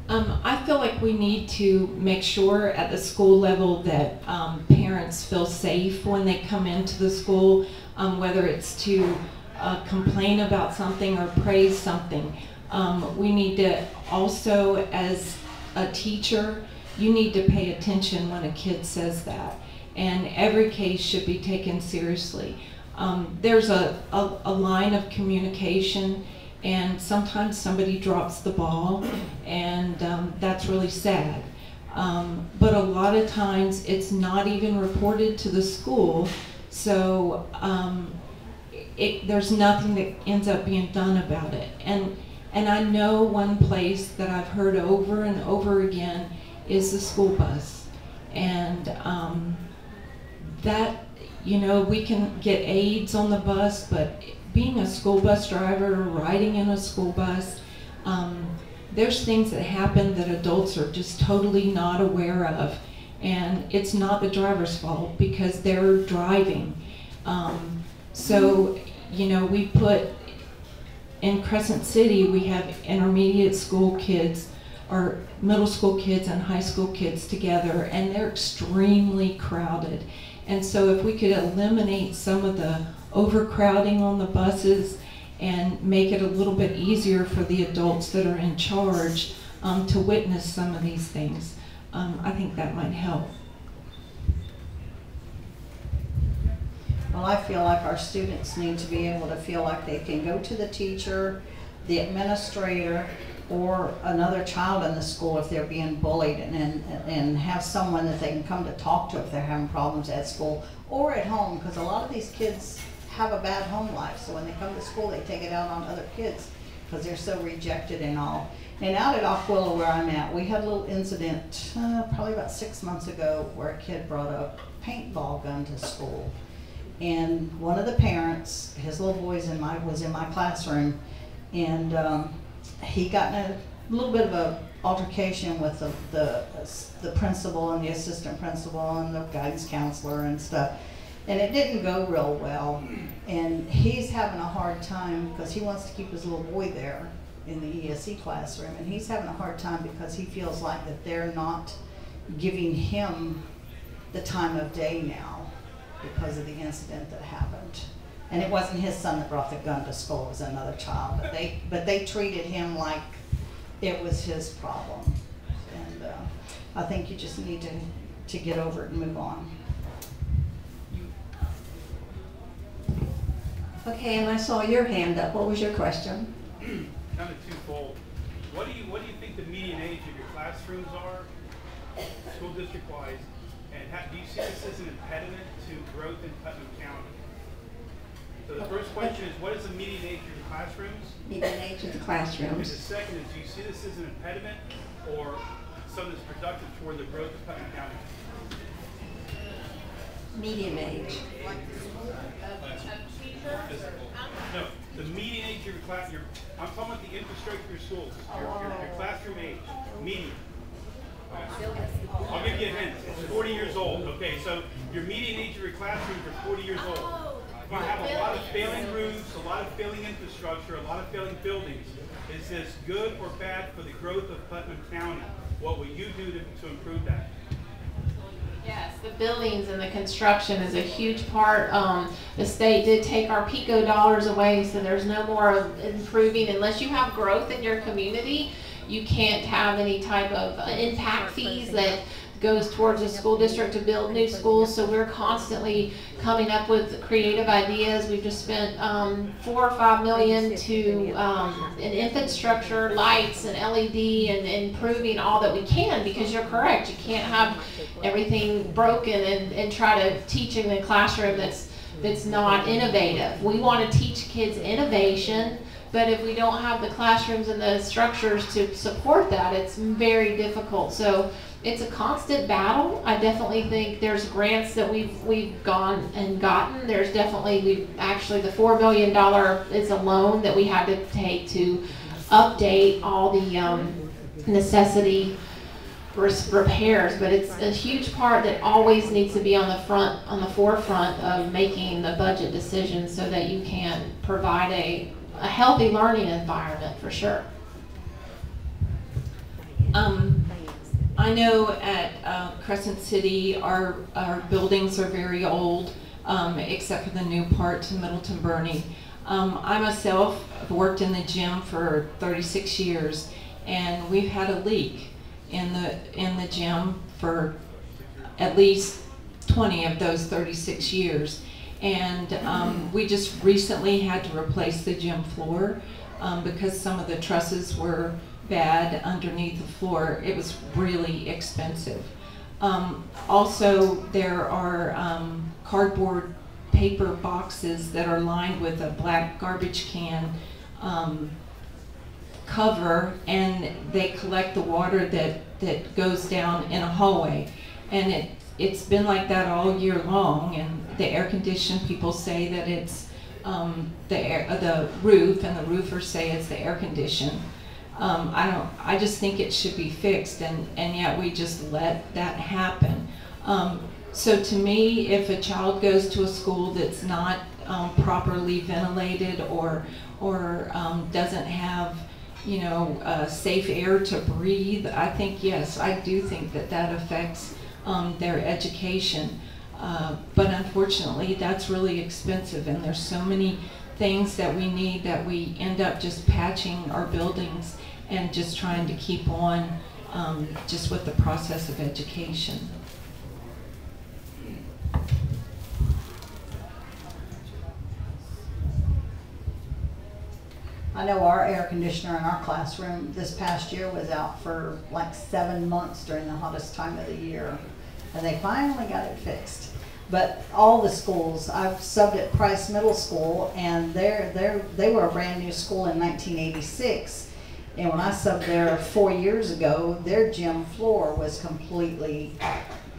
I feel like we need to make sure at the school level that parents feel safe when they come into the school, whether it's to complain about something or praise something. We need to also, as a teacher, you need to pay attention when a kid says that. And every case should be taken seriously. There's a line of communication, and sometimes somebody drops the ball, and that's really sad. But a lot of times it's not even reported to the school, so there's nothing that ends up being done about it. And I know one place that I've heard over and over again is the school bus. And that, we can get aides on the bus, but being a school bus driver, riding in a school bus, there's things that happen that adults are just totally not aware of. And it's not the driver's fault because they're driving. So, we put, in Crescent City, we have intermediate school kids middle school kids and high school kids together, and they're extremely crowded. And so if we could eliminate some of the overcrowding on the buses and make it a little bit easier for the adults that are in charge to witness some of these things, I think that might help. Well, I feel like our students need to be able to feel like they can go to the teacher, the administrator, or another child in the school if they're being bullied, and have someone that they can come to talk to if they're having problems at school or at home, because a lot of these kids have a bad home life, so when they come to school they take it out on other kids because they're so rejected and all. And out at Aquila where I'm at, we had a little incident probably about 6 months ago where a kid brought a paintball gun to school. And one of the parents, his little boy was in my classroom, and he got in a little bit of a altercation with the principal and the assistant principal and the guidance counselor and stuff. And it didn't go real well. And he's having a hard time because he wants to keep his little boy there in the ESE classroom. And he's having a hard time because he feels like that they're not giving him the time of day now because of the incident that happened. And it wasn't his son that brought the gun to school, it was another child. But they treated him like it was his problem. And I think you just need to get over it and move on. Okay, and I saw your hand up. What was your question? Kind of twofold. What do you think the median age of your classrooms are, school district-wise, and do you see this as an impediment to growth in Putnam County? So the first question is, what is the median age of your classrooms? Median age of the And classrooms. the second is, do you see this as an impediment or something that's productive toward the growth of Putnam County? Median age. No, the median age of your class. I'm talking about the infrastructure of your schools. Your classroom age, median. I'll give you a hint. It's 40 years old. Okay, so your median age of your classrooms are 40 years old. You have a lot of failing roofs, a lot of failing infrastructure, a lot of failing buildings. Is this good or bad for the growth of Putnam County? What will you do to improve that? Yes, the buildings and the construction is a huge part. The state did take our PICO dollars away, so there's no more of improving. Unless you have growth in your community, you can't have any type of impact fees that goes towards the school district to build new schools. So we're constantly coming up with creative ideas. We've just spent $4 or $5 million to in infrastructure, lights and LED, and improving all that we can, because you're correct. You can't have everything broken and try to teach in the classroom that's not innovative. We want to teach kids innovation, but if we don't have the classrooms and the structures to support that, it's very difficult. So it's a constant battle. I definitely think there's grants that we've gone and gotten. There's definitely, actually the $4 million is a loan that we had to take to update all the necessity repairs, but it's a huge part that always needs to be on the forefront of making the budget decisions so that you can provide a healthy learning environment for sure. I know at Crescent City our buildings are very old, except for the new part to Middleton Bernie. I myself have worked in the gym for 36 years, and we've had a leak in the gym for at least 20 of those 36 years. And we just recently had to replace the gym floor because some of the trusses were bad underneath the floor. It was really expensive. Also, there are cardboard paper boxes that are lined with a black garbage can cover, and they collect the water that goes down in a hallway. And it's been like that all year long, and the air conditioning people say that it's the roof, and the roofers say it's the air condition. I just think it should be fixed, and yet we just let that happen. So to me, if a child goes to a school that's not properly ventilated or doesn't have safe air to breathe. I think, yes, I do think that that affects their education. But unfortunately, that's really expensive, and there's so many things that we need that we end up just patching our buildings and just trying to keep on just with the process of education. I know our air conditioner in our classroom this past year was out for like 7 months during the hottest time of the year, and they finally got it fixed. But all the schools, I've subbed at Price Middle School, and they were a brand new school in 1986. And when I subbed there 4 years ago, their gym floor was completely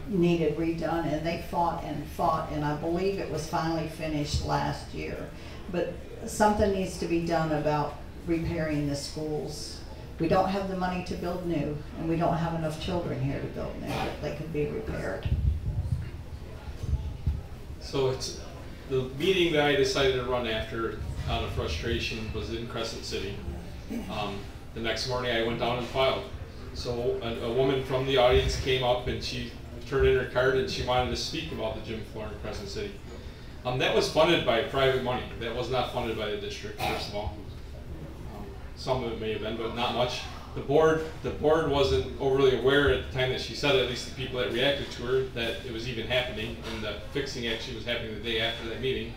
needed redone, and they fought, and I believe it was finally finished last year. But something needs to be done about repairing the schools. We don't have the money to build new, and we don't have enough children here to build new, but they could be repaired. So it's the meeting that I decided to run after out of frustration was in Crescent City. The next morning I went down and filed. So a woman from the audience came up and she turned in her card and she wanted to speak about the gym floor in Crescent City. That was funded by private money. That was not funded by the district, first of all. Some of it may have been, but not much. The board wasn't overly aware at the time that she said it, at least the people that reacted to her, that it was even happening, and the fixing actually was happening the day after that meeting.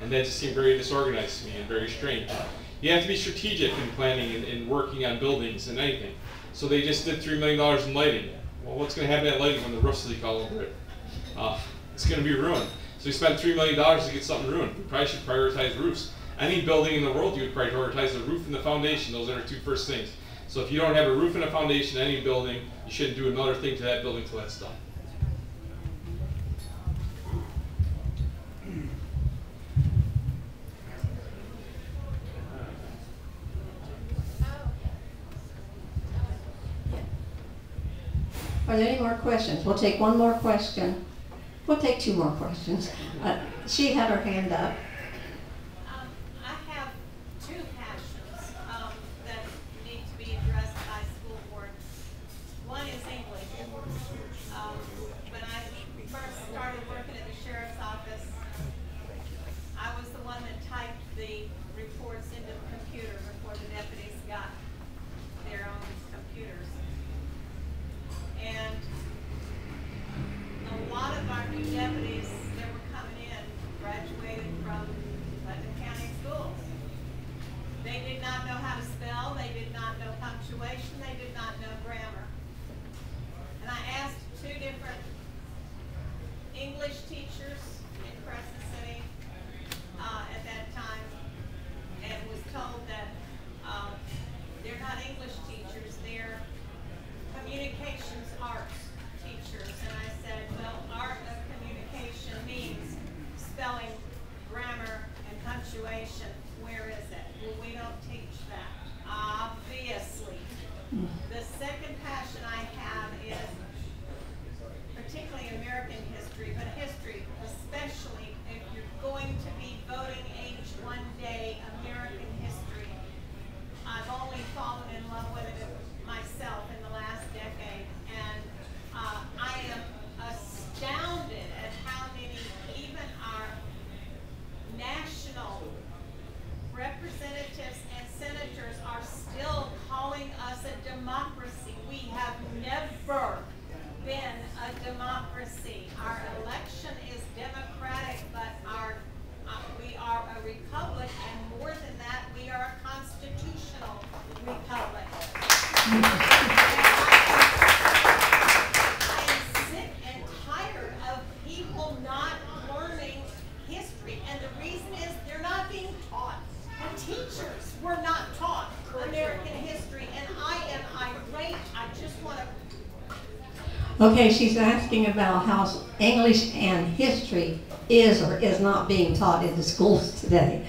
And that just seemed very disorganized to me and very strange. You have to be strategic in planning and working on buildings and anything. So they just did $3 million in lighting. Well, what's going to happen to that lighting when the roofs leak all over it? It's going to be ruined. So we spent $3 million to get something ruined. We probably should prioritize roofs. Any building in the world, you would prioritize the roof and the foundation. Those are the two first things. So if you don't have a roof and a foundation in any building, you shouldn't do another thing to that building until that's done. Are there any more questions? We'll take one more question. We'll take two more questions. She had her hand up. I have two passions that need to be addressed by school board. One is English. When I first started working at the sheriff's office, I was the one that typed the reports into the computer before the deputies got their own computers. And a lot of our new deputies that were coming in graduated from Putnam County schools. They did not know how to spell, they did not know punctuation, they did not know grammar. And I asked two different English teachers in Crescent City at that time, and was told that they're not English teachers, they're communications arts teachers. And I said, well, art of communication means spelling, grammar, and punctuation. Where is it? Well, we don't teach that, obviously. The second passion I have is particularly American history, but history especially. If you're going to be voting age one day, American history. I've only fallen in love with it myself in the last decade, and I am astounded at how many, even our national representatives and senators are still calling us a democracy. We have never been a democracy. Our election is democratic, but we are a republic, and more than that, we are a constitutional republic. I am sick and tired of people not learning history, and the reason is they're not being taught. The teachers were not taught American history, and I am irate. I just want to. Okay, she's asking about how English and history is or is not being taught in the schools today.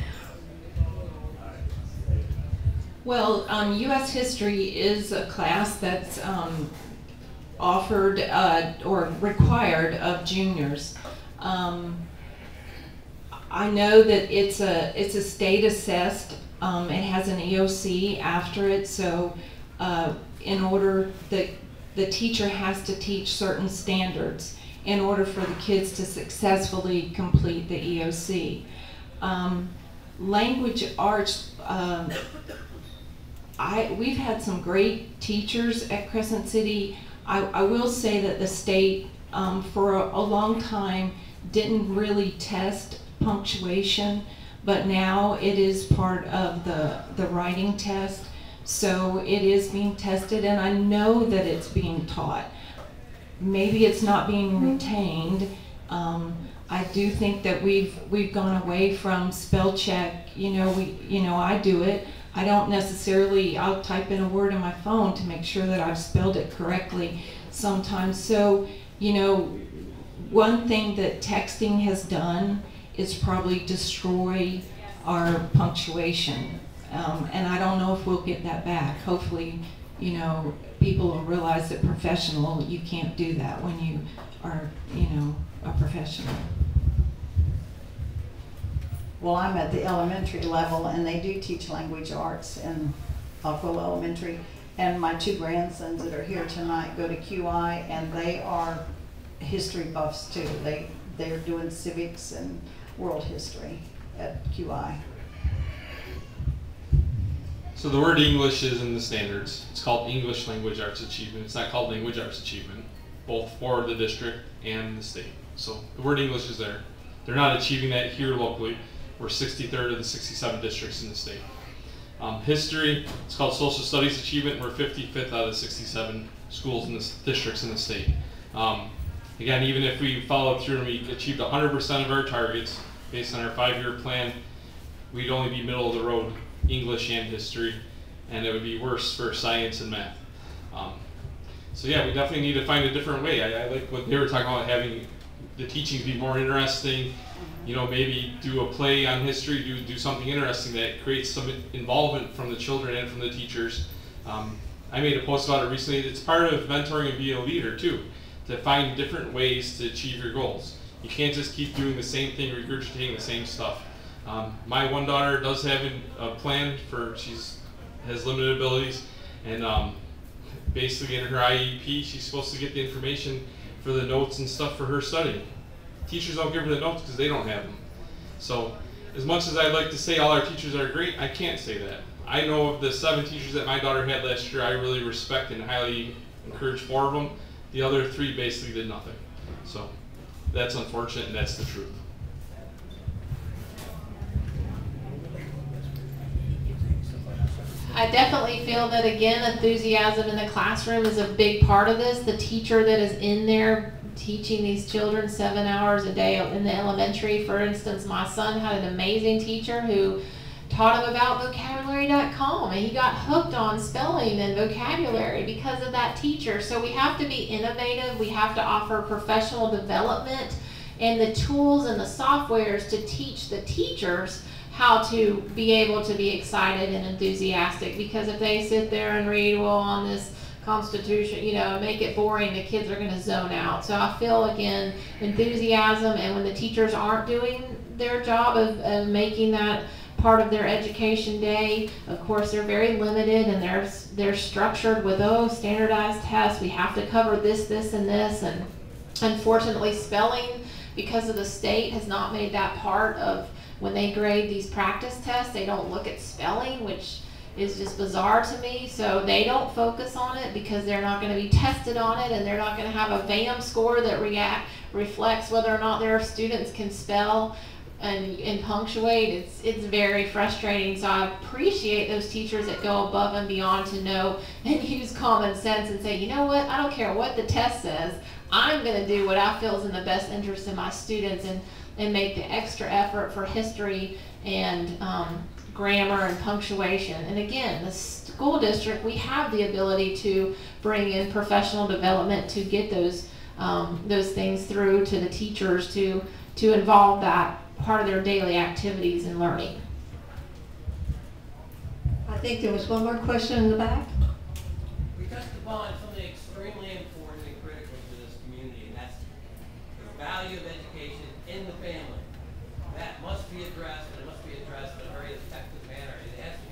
Well, U.S. history is a class that's offered or required of juniors. I know that it's a state assessed It has an EOC after it, so in order that the teacher has to teach certain standards in order for the kids to successfully complete the EOC. Language arts, we've had some great teachers at Crescent City. I will say that the state for a long time didn't really test punctuation, but now it is part of the writing test. So it is being tested, and I know that it's being taught. Maybe it's not being retained. I do think that we've gone away from spell check. I do it. I don't necessarily, I'll type in a word on my phone to make sure that I've spelled it correctly sometimes. So, one thing that texting has done is probably destroy our punctuation. And I don't know if we'll get that back. Hopefully, people will realize that professional, you can't do that when you are, a professional. Well, I'm at the elementary level, and they do teach language arts in Ockwell Elementary. And my 2 grandsons that are here tonight go to QI, and they are history buffs too. They're doing civics and world history at QI. So the word English is in the standards. It's called English Language Arts Achievement. It's not called Language Arts Achievement, both for the district and the state. So the word English is there. They're not achieving that here locally. We're 63rd of the 67 districts in the state. History, it's called Social Studies Achievement. We're 55th out of the 67 schools in the districts in the state. Again, even if we followed through and we achieved 100% of our targets based on our 5-year plan, we'd only be middle of the road English and history, and it would be worse for science and math. So yeah, we definitely need to find a different way. I like what they were talking about, having the teachings be more interesting. Maybe do a play on history, do something interesting that creates some involvement from the children and from the teachers. I made a post about it recently. It's part of mentoring and being a leader too, to find different ways to achieve your goals. You can't just keep doing the same thing, regurgitating the same stuff. My one daughter does have a plan she has limited abilities, and basically in her IEP, she's supposed to get the information for the notes and stuff for her studying. Teachers don't give her the notes because they don't have them. So as much as I'd like to say all our teachers are great, I can't say that. I know of the 7 teachers that my daughter had last year, I really respect and highly encourage 4 of them. The other 3 basically did nothing. So that's unfortunate, and that's the truth. I definitely feel that, again, enthusiasm in the classroom is a big part of this. The teacher that is in there teaching these children 7 hours a day in the elementary. For instance, my son had an amazing teacher who taught him about vocabulary.com, and he got hooked on spelling and vocabulary because of that teacher. So we have to be innovative. We have to offer professional development and the tools and the softwares to teach the teachers how to be able to be excited and enthusiastic, because if they sit there and read, well, on this Constitution, make it boring, the kids are going to zone out. So I feel, again, enthusiasm, and when the teachers aren't doing their job of making that part of their education day, of course they're very limited, and they're structured with standardized tests. We have to cover this, and this, and unfortunately spelling, because of the state, has not made that part of when they grade these practice tests. They don't look at spelling, which is just bizarre to me. So they don't focus on it because they're not going to be tested on it, and they're not going to have a VAM score that reflects whether or not their students can spell and punctuate. It's very frustrating. So I appreciate those teachers that go above and beyond to know and use common sense and say, you know what, I don't care what the test says, I'm going to do what I feel is in the best interest of my students, and make the extra effort for history and grammar and punctuation. And again, the school district, we have the ability to bring in professional development to get those things through to the teachers to involve that part of their daily activities and learning. I think there was one more question in the back. We touched upon something extremely important and critical to this community, and that's the value of education in the family. That must be addressed, and it must be addressed in a very effective manner. It has to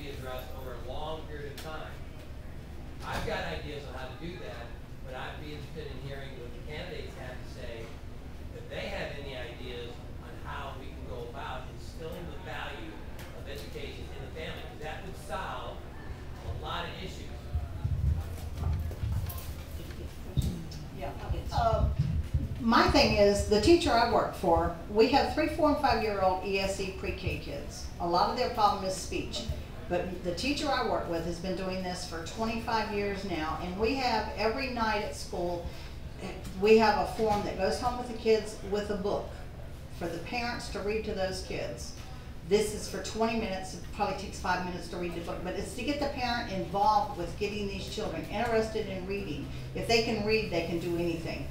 thing is, the teacher I work for, we have 3, 4, and 5-year-old ESE pre-K kids. A lot of their problem is speech. But the teacher I work with has been doing this for 25 years now, and we have every night at school, we have a form that goes home with the kids with a book for the parents to read to those kids. This is for 20 minutes, it probably takes 5 minutes to read the book, but it's to get the parent involved with getting these children interested in reading. If they can read, they can do anything.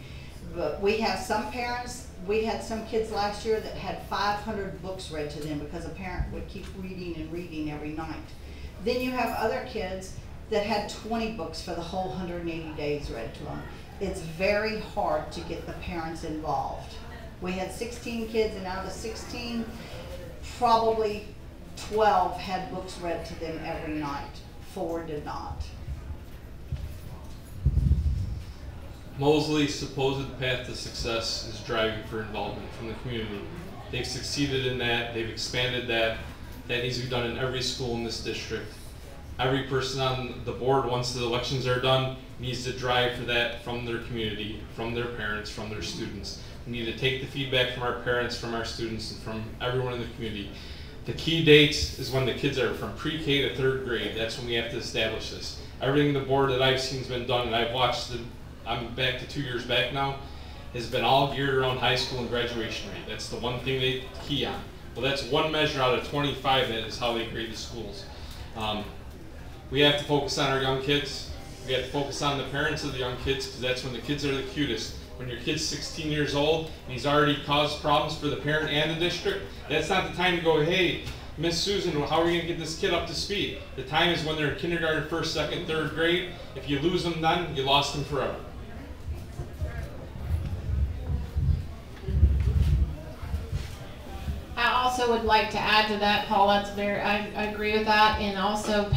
But we have some parents, we had some kids last year that had 500 books read to them because a parent would keep reading and reading every night. Then you have other kids that had 20 books for the whole 180 days read to them. It's very hard to get the parents involved. We had 16 kids, and out of the 16, probably 12 had books read to them every night. 4 did not. Mosley's supposed path to success is driving for involvement from the community. They've succeeded in that, they've expanded that. That needs to be done in every school in this district. Every person on the board, once the elections are done, needs to drive for that from their community, from their parents, from their students. We need to take the feedback from our parents, from our students, and from everyone in the community. The key dates is when the kids are from pre-K to 3rd grade. That's when we have to establish this. Everything the board that I've seen has been done, and I've watched I'm back to 2 years back now, has been all geared around high school and graduation rate. That's the one thing they key on. Well, that's one measure out of 25 that is how they grade the schools. We have to focus on our young kids. We have to focus on the parents of the young kids, because that's when the kids are the cutest. When your kid's 16 years old and he's already caused problems for the parent and the district, that's not the time to go, hey, Miss Susan, how are we going to get this kid up to speed? The time is when they're in kindergarten, 1st, 2nd, 3rd grade. If you lose them then, you lost them forever. I also would like to add to that, Paul, I agree with that, and also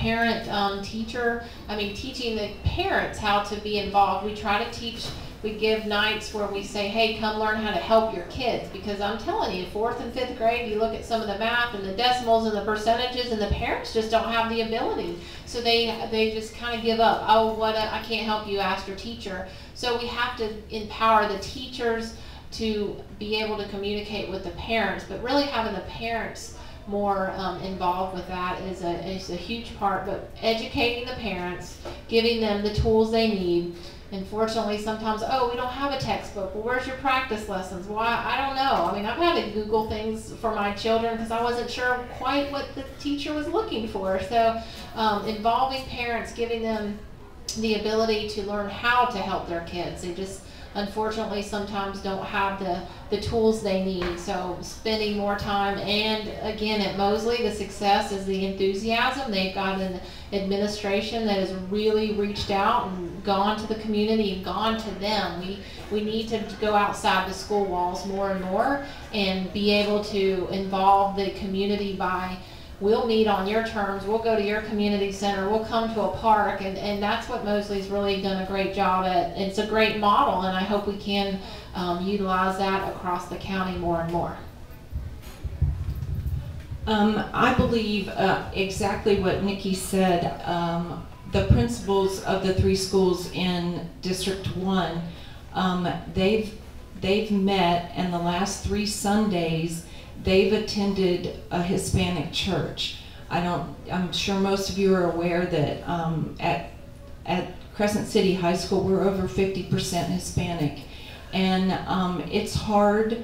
teaching the parents how to be involved. We try to teach, we give nights where we say, hey, come learn how to help your kids, because I'm telling you, 4th and 5th grade, you look at some of the math and the decimals and the percentages, and the parents just don't have the ability. So they just kind of give up. Oh, I can't help you, ask your teacher. So we have to empower the teachers to be able to communicate with the parents, but really having the parents more involved with that is a huge part. But educating the parents, giving them the tools they need. Unfortunately, sometimes, oh, we don't have a textbook. Well, where's your practice lessons? Well, I don't know. I mean, I've had to Google things for my children because I wasn't sure quite what the teacher was looking for. So involving parents, giving them the ability to learn how to help their kids. They just unfortunately sometimes don't have the tools they need. So spending more time, and again at Mosley, the success is the enthusiasm. They've got an administration that has really reached out and gone to the community and gone to them. We need to go outside the school walls more and more and be able to involve the community by, we'll meet on your terms, we'll go to your community center, we'll come to a park, and that's what Mosley's really done a great job at. It's a great model, and I hope we can utilize that across the county more and more. I believe exactly what Nikki said. The principals of the 3 schools in District 1, they've met, and the last 3 Sundays they've attended a Hispanic church. I'm sure most of you are aware that at Crescent City High School we're over 50% Hispanic, and it's hard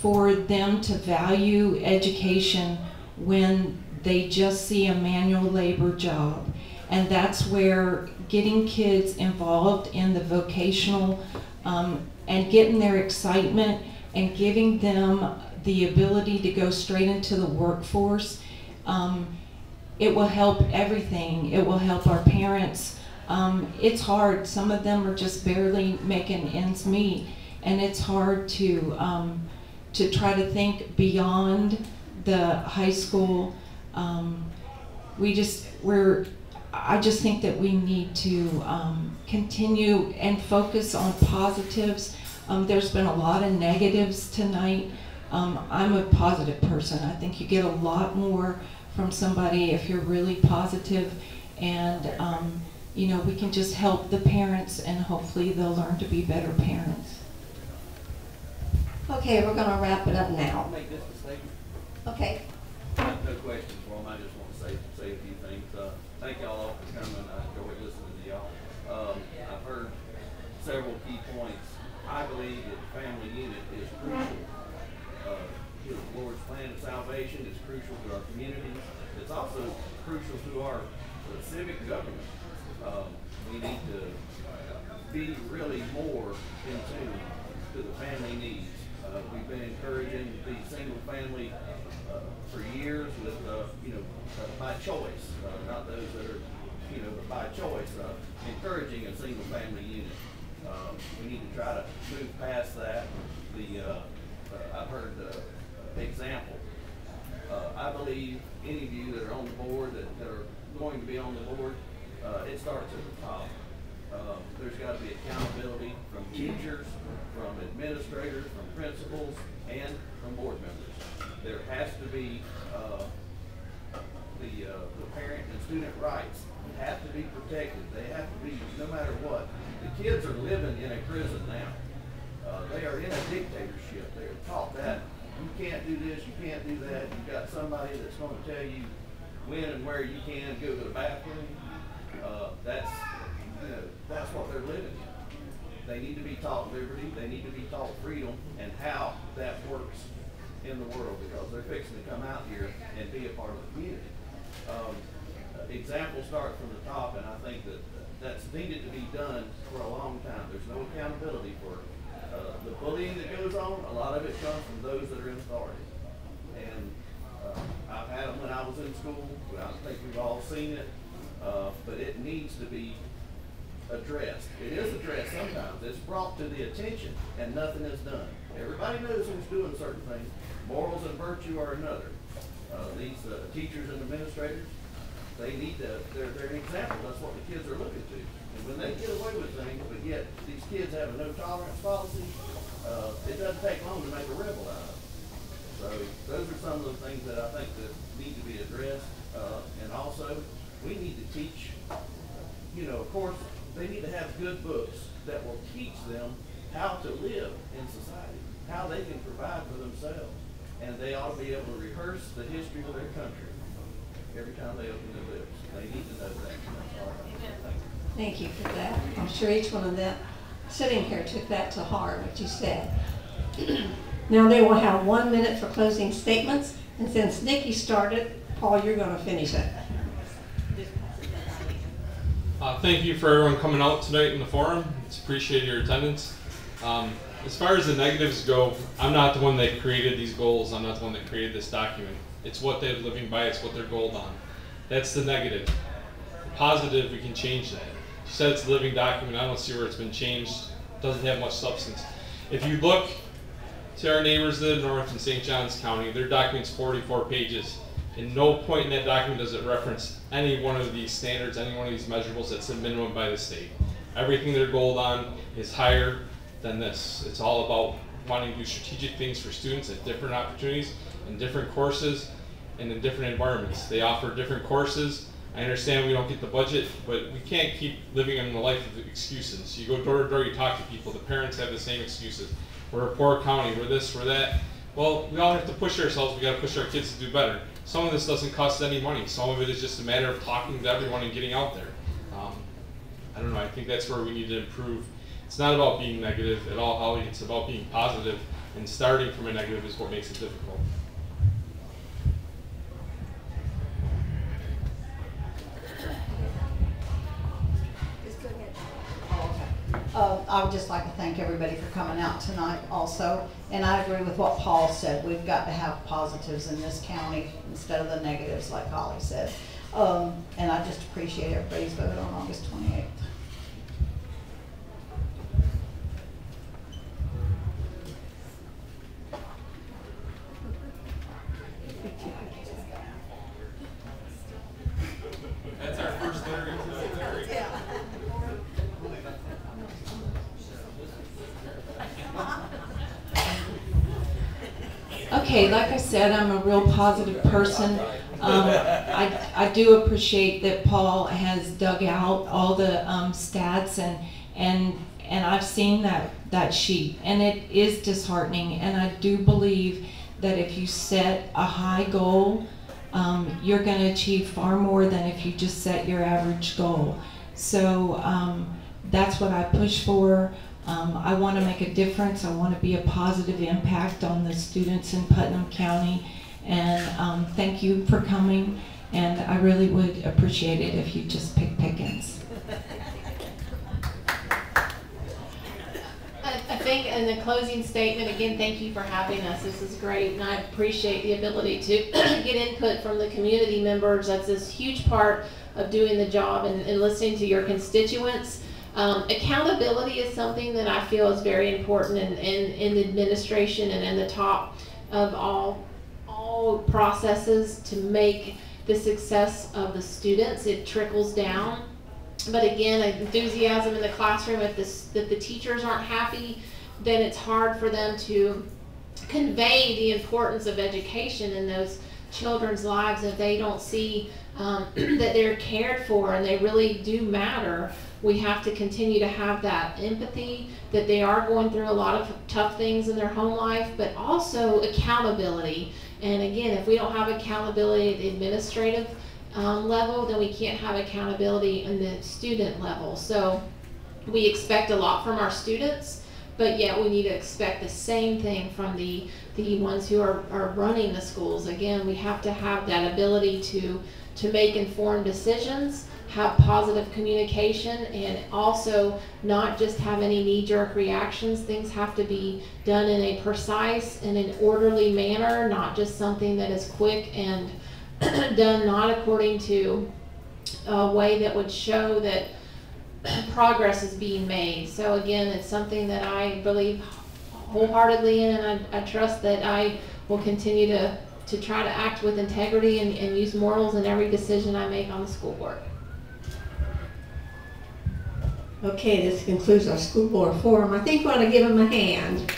for them to value education when they just see a manual labor job. And that's where getting kids involved in the vocational and getting their excitement and giving them the ability to go straight into the workforce, it will help everything. It will help our parents. It's hard. Some of them are just barely making ends meet, and it's hard to try to think beyond the high school. I just think that we need to continue and focus on positives. There's been a lot of negatives tonight. I'm a positive person. I think you get a lot more from somebody if you're really positive, and we can just help the parents, and hopefully they'll learn to be better parents. Okay, we're gonna wrap it up now. I'll make this a statement. Okay. No questions for them. I just want to say a few things. Thank y'all all for coming. I enjoyed listening to y'all. I've heard several key points. I believe that the family unit is crucial to the Lord's plan of salvation. It's crucial to our communities. It's also crucial to our civic government. We need to be really more in tune to the family needs. We've been encouraging the single family for years with, by choice, not those that are, but by choice, encouraging a single family unit. We need to try to move past that. I've heard the example. I believe any of you that are on the board, that are going to be on the board, it starts at the top. There's got to be accountability from teachers, from administrators, from principals, and from board members. There has to be the parent and student rights have to be protected. They have to be, no matter what. The kids are living in a prison now. They are in a dictatorship. They are taught that you can't do this, you can't do that. You've got somebody that's going to tell you when and where you can go to the bathroom. That's what they're living in. They need to be taught liberty. They need to be taught freedom and how that works in the world, because they're fixing to come out here and be a part of the community. Examples start from the top, and I think that that's needed to be done for a long time. There's no accountability for the bullying that goes on. A lot of it comes from those that are in authority. And I've had them when I was in school. I think we've all seen it, but it needs to be addressed. It is addressed sometimes. It's brought to the attention, and nothing is done. Everybody knows who's doing certain things. Morals and virtue are another. These teachers and administrators, they need to, they're an example. That's what the kids are looking to. And when they get away with things, but yet these kids have a no tolerance policy, it doesn't take long to make a rebel out of them. So those are some of the things that I think that need to be addressed. And also, we need to teach, of course, they need to have good books that will teach them how to live in society, how they can provide for themselves. And they ought to be able to rehearse the history of their country every time they open their lips. They need to know that. That's all right. Thank you for that. I'm sure each one of them sitting here took that to heart, what you said. Now they will have 1 minute for closing statements, and since Nikki started, Paul, you're going to finish it. Thank you for everyone coming out tonight in the forum. It's appreciated your attendance. As far as the negatives go, I'm not the one that created these goals. I'm not the one that created this document. It's what they're living by. It's what they're goaled on. That's the negative. The positive, we can change that. You said it's a living document. I don't see where it's been changed. It doesn't have much substance. If you look to our neighbors that are north in St. Johns County, their document's 44 pages. In no point in that document does it reference any one of these standards, any one of these measurables that's the minimum by the state. Everything they're goaled on is higher than this. It's all about wanting to do strategic things for students at different opportunities, in different courses, and in different environments. They offer different courses. I understand we don't get the budget, but we can't keep living in the life of excuses. You go door to door, you talk to people, the parents have the same excuses. We're a poor county, we're this, we're that. Well, we all have to push ourselves, we gotta push our kids to do better. Some of this doesn't cost any money. Some of it is just a matter of talking to everyone and getting out there. I don't know, I think that's where we need to improve. It's not about being negative at all, Holly, it's about being positive, and starting from a negative is what makes it difficult. I would just like to thank everybody for coming out tonight also. And I agree with what Paul said. We've got to have positives in this county instead of the negatives, like Holly said. And I just appreciate everybody's vote on August 28th. That's our first letter into the Okay, like I said, I'm a real positive person. I do appreciate that Paul has dug out all the stats and and I've seen that sheet, and it is disheartening. And I do believe that if you set a high goal, you're going to achieve far more than if you just set your average goal. So that's what I push for. I want to make a difference. I want to be a positive impact on the students in Putnam County. And thank you for coming. And I really would appreciate it if you just pick Pickens. I think in the closing statement, again, thank you for having us. This is great, and I appreciate the ability to get input from the community members. That's this huge part of doing the job and listening to your constituents. Accountability is something that I feel is very important in administration and in the top of all processes to make the success of the students. It trickles down. But again, enthusiasm in the classroom, if the teachers aren't happy, then it's hard for them to convey the importance of education in those children's lives. If they don't see that they're cared for and they really do matter, we have to continue to have that empathy that they are going through a lot of tough things in their home life, but also accountability. And again, if we don't have accountability at the administrative level, then we can't have accountability in the student level. So we expect a lot from our students, but yet we need to expect the same thing from the ones who are running the schools. Again, we have to have that ability to make informed decisions, have positive communication, and also not just have any knee-jerk reactions. Things have to be done in a precise and an orderly manner, not just something that is quick and done not according to a way that would show that progress is being made. So again, it's something that I believe wholeheartedly in, and I trust that I will continue to try to act with integrity and use morals in every decision I make on the school board. Okay, this concludes our school board forum. I think we ought to give them a hand.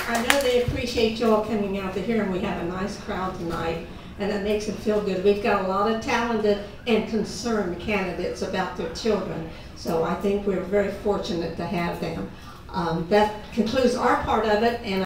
I know they appreciate you all coming out to hear, and we have a nice crowd tonight, and it makes them feel good. We've got a lot of talented and concerned candidates about their children, so I think we're very fortunate to have them. That concludes our part of it, and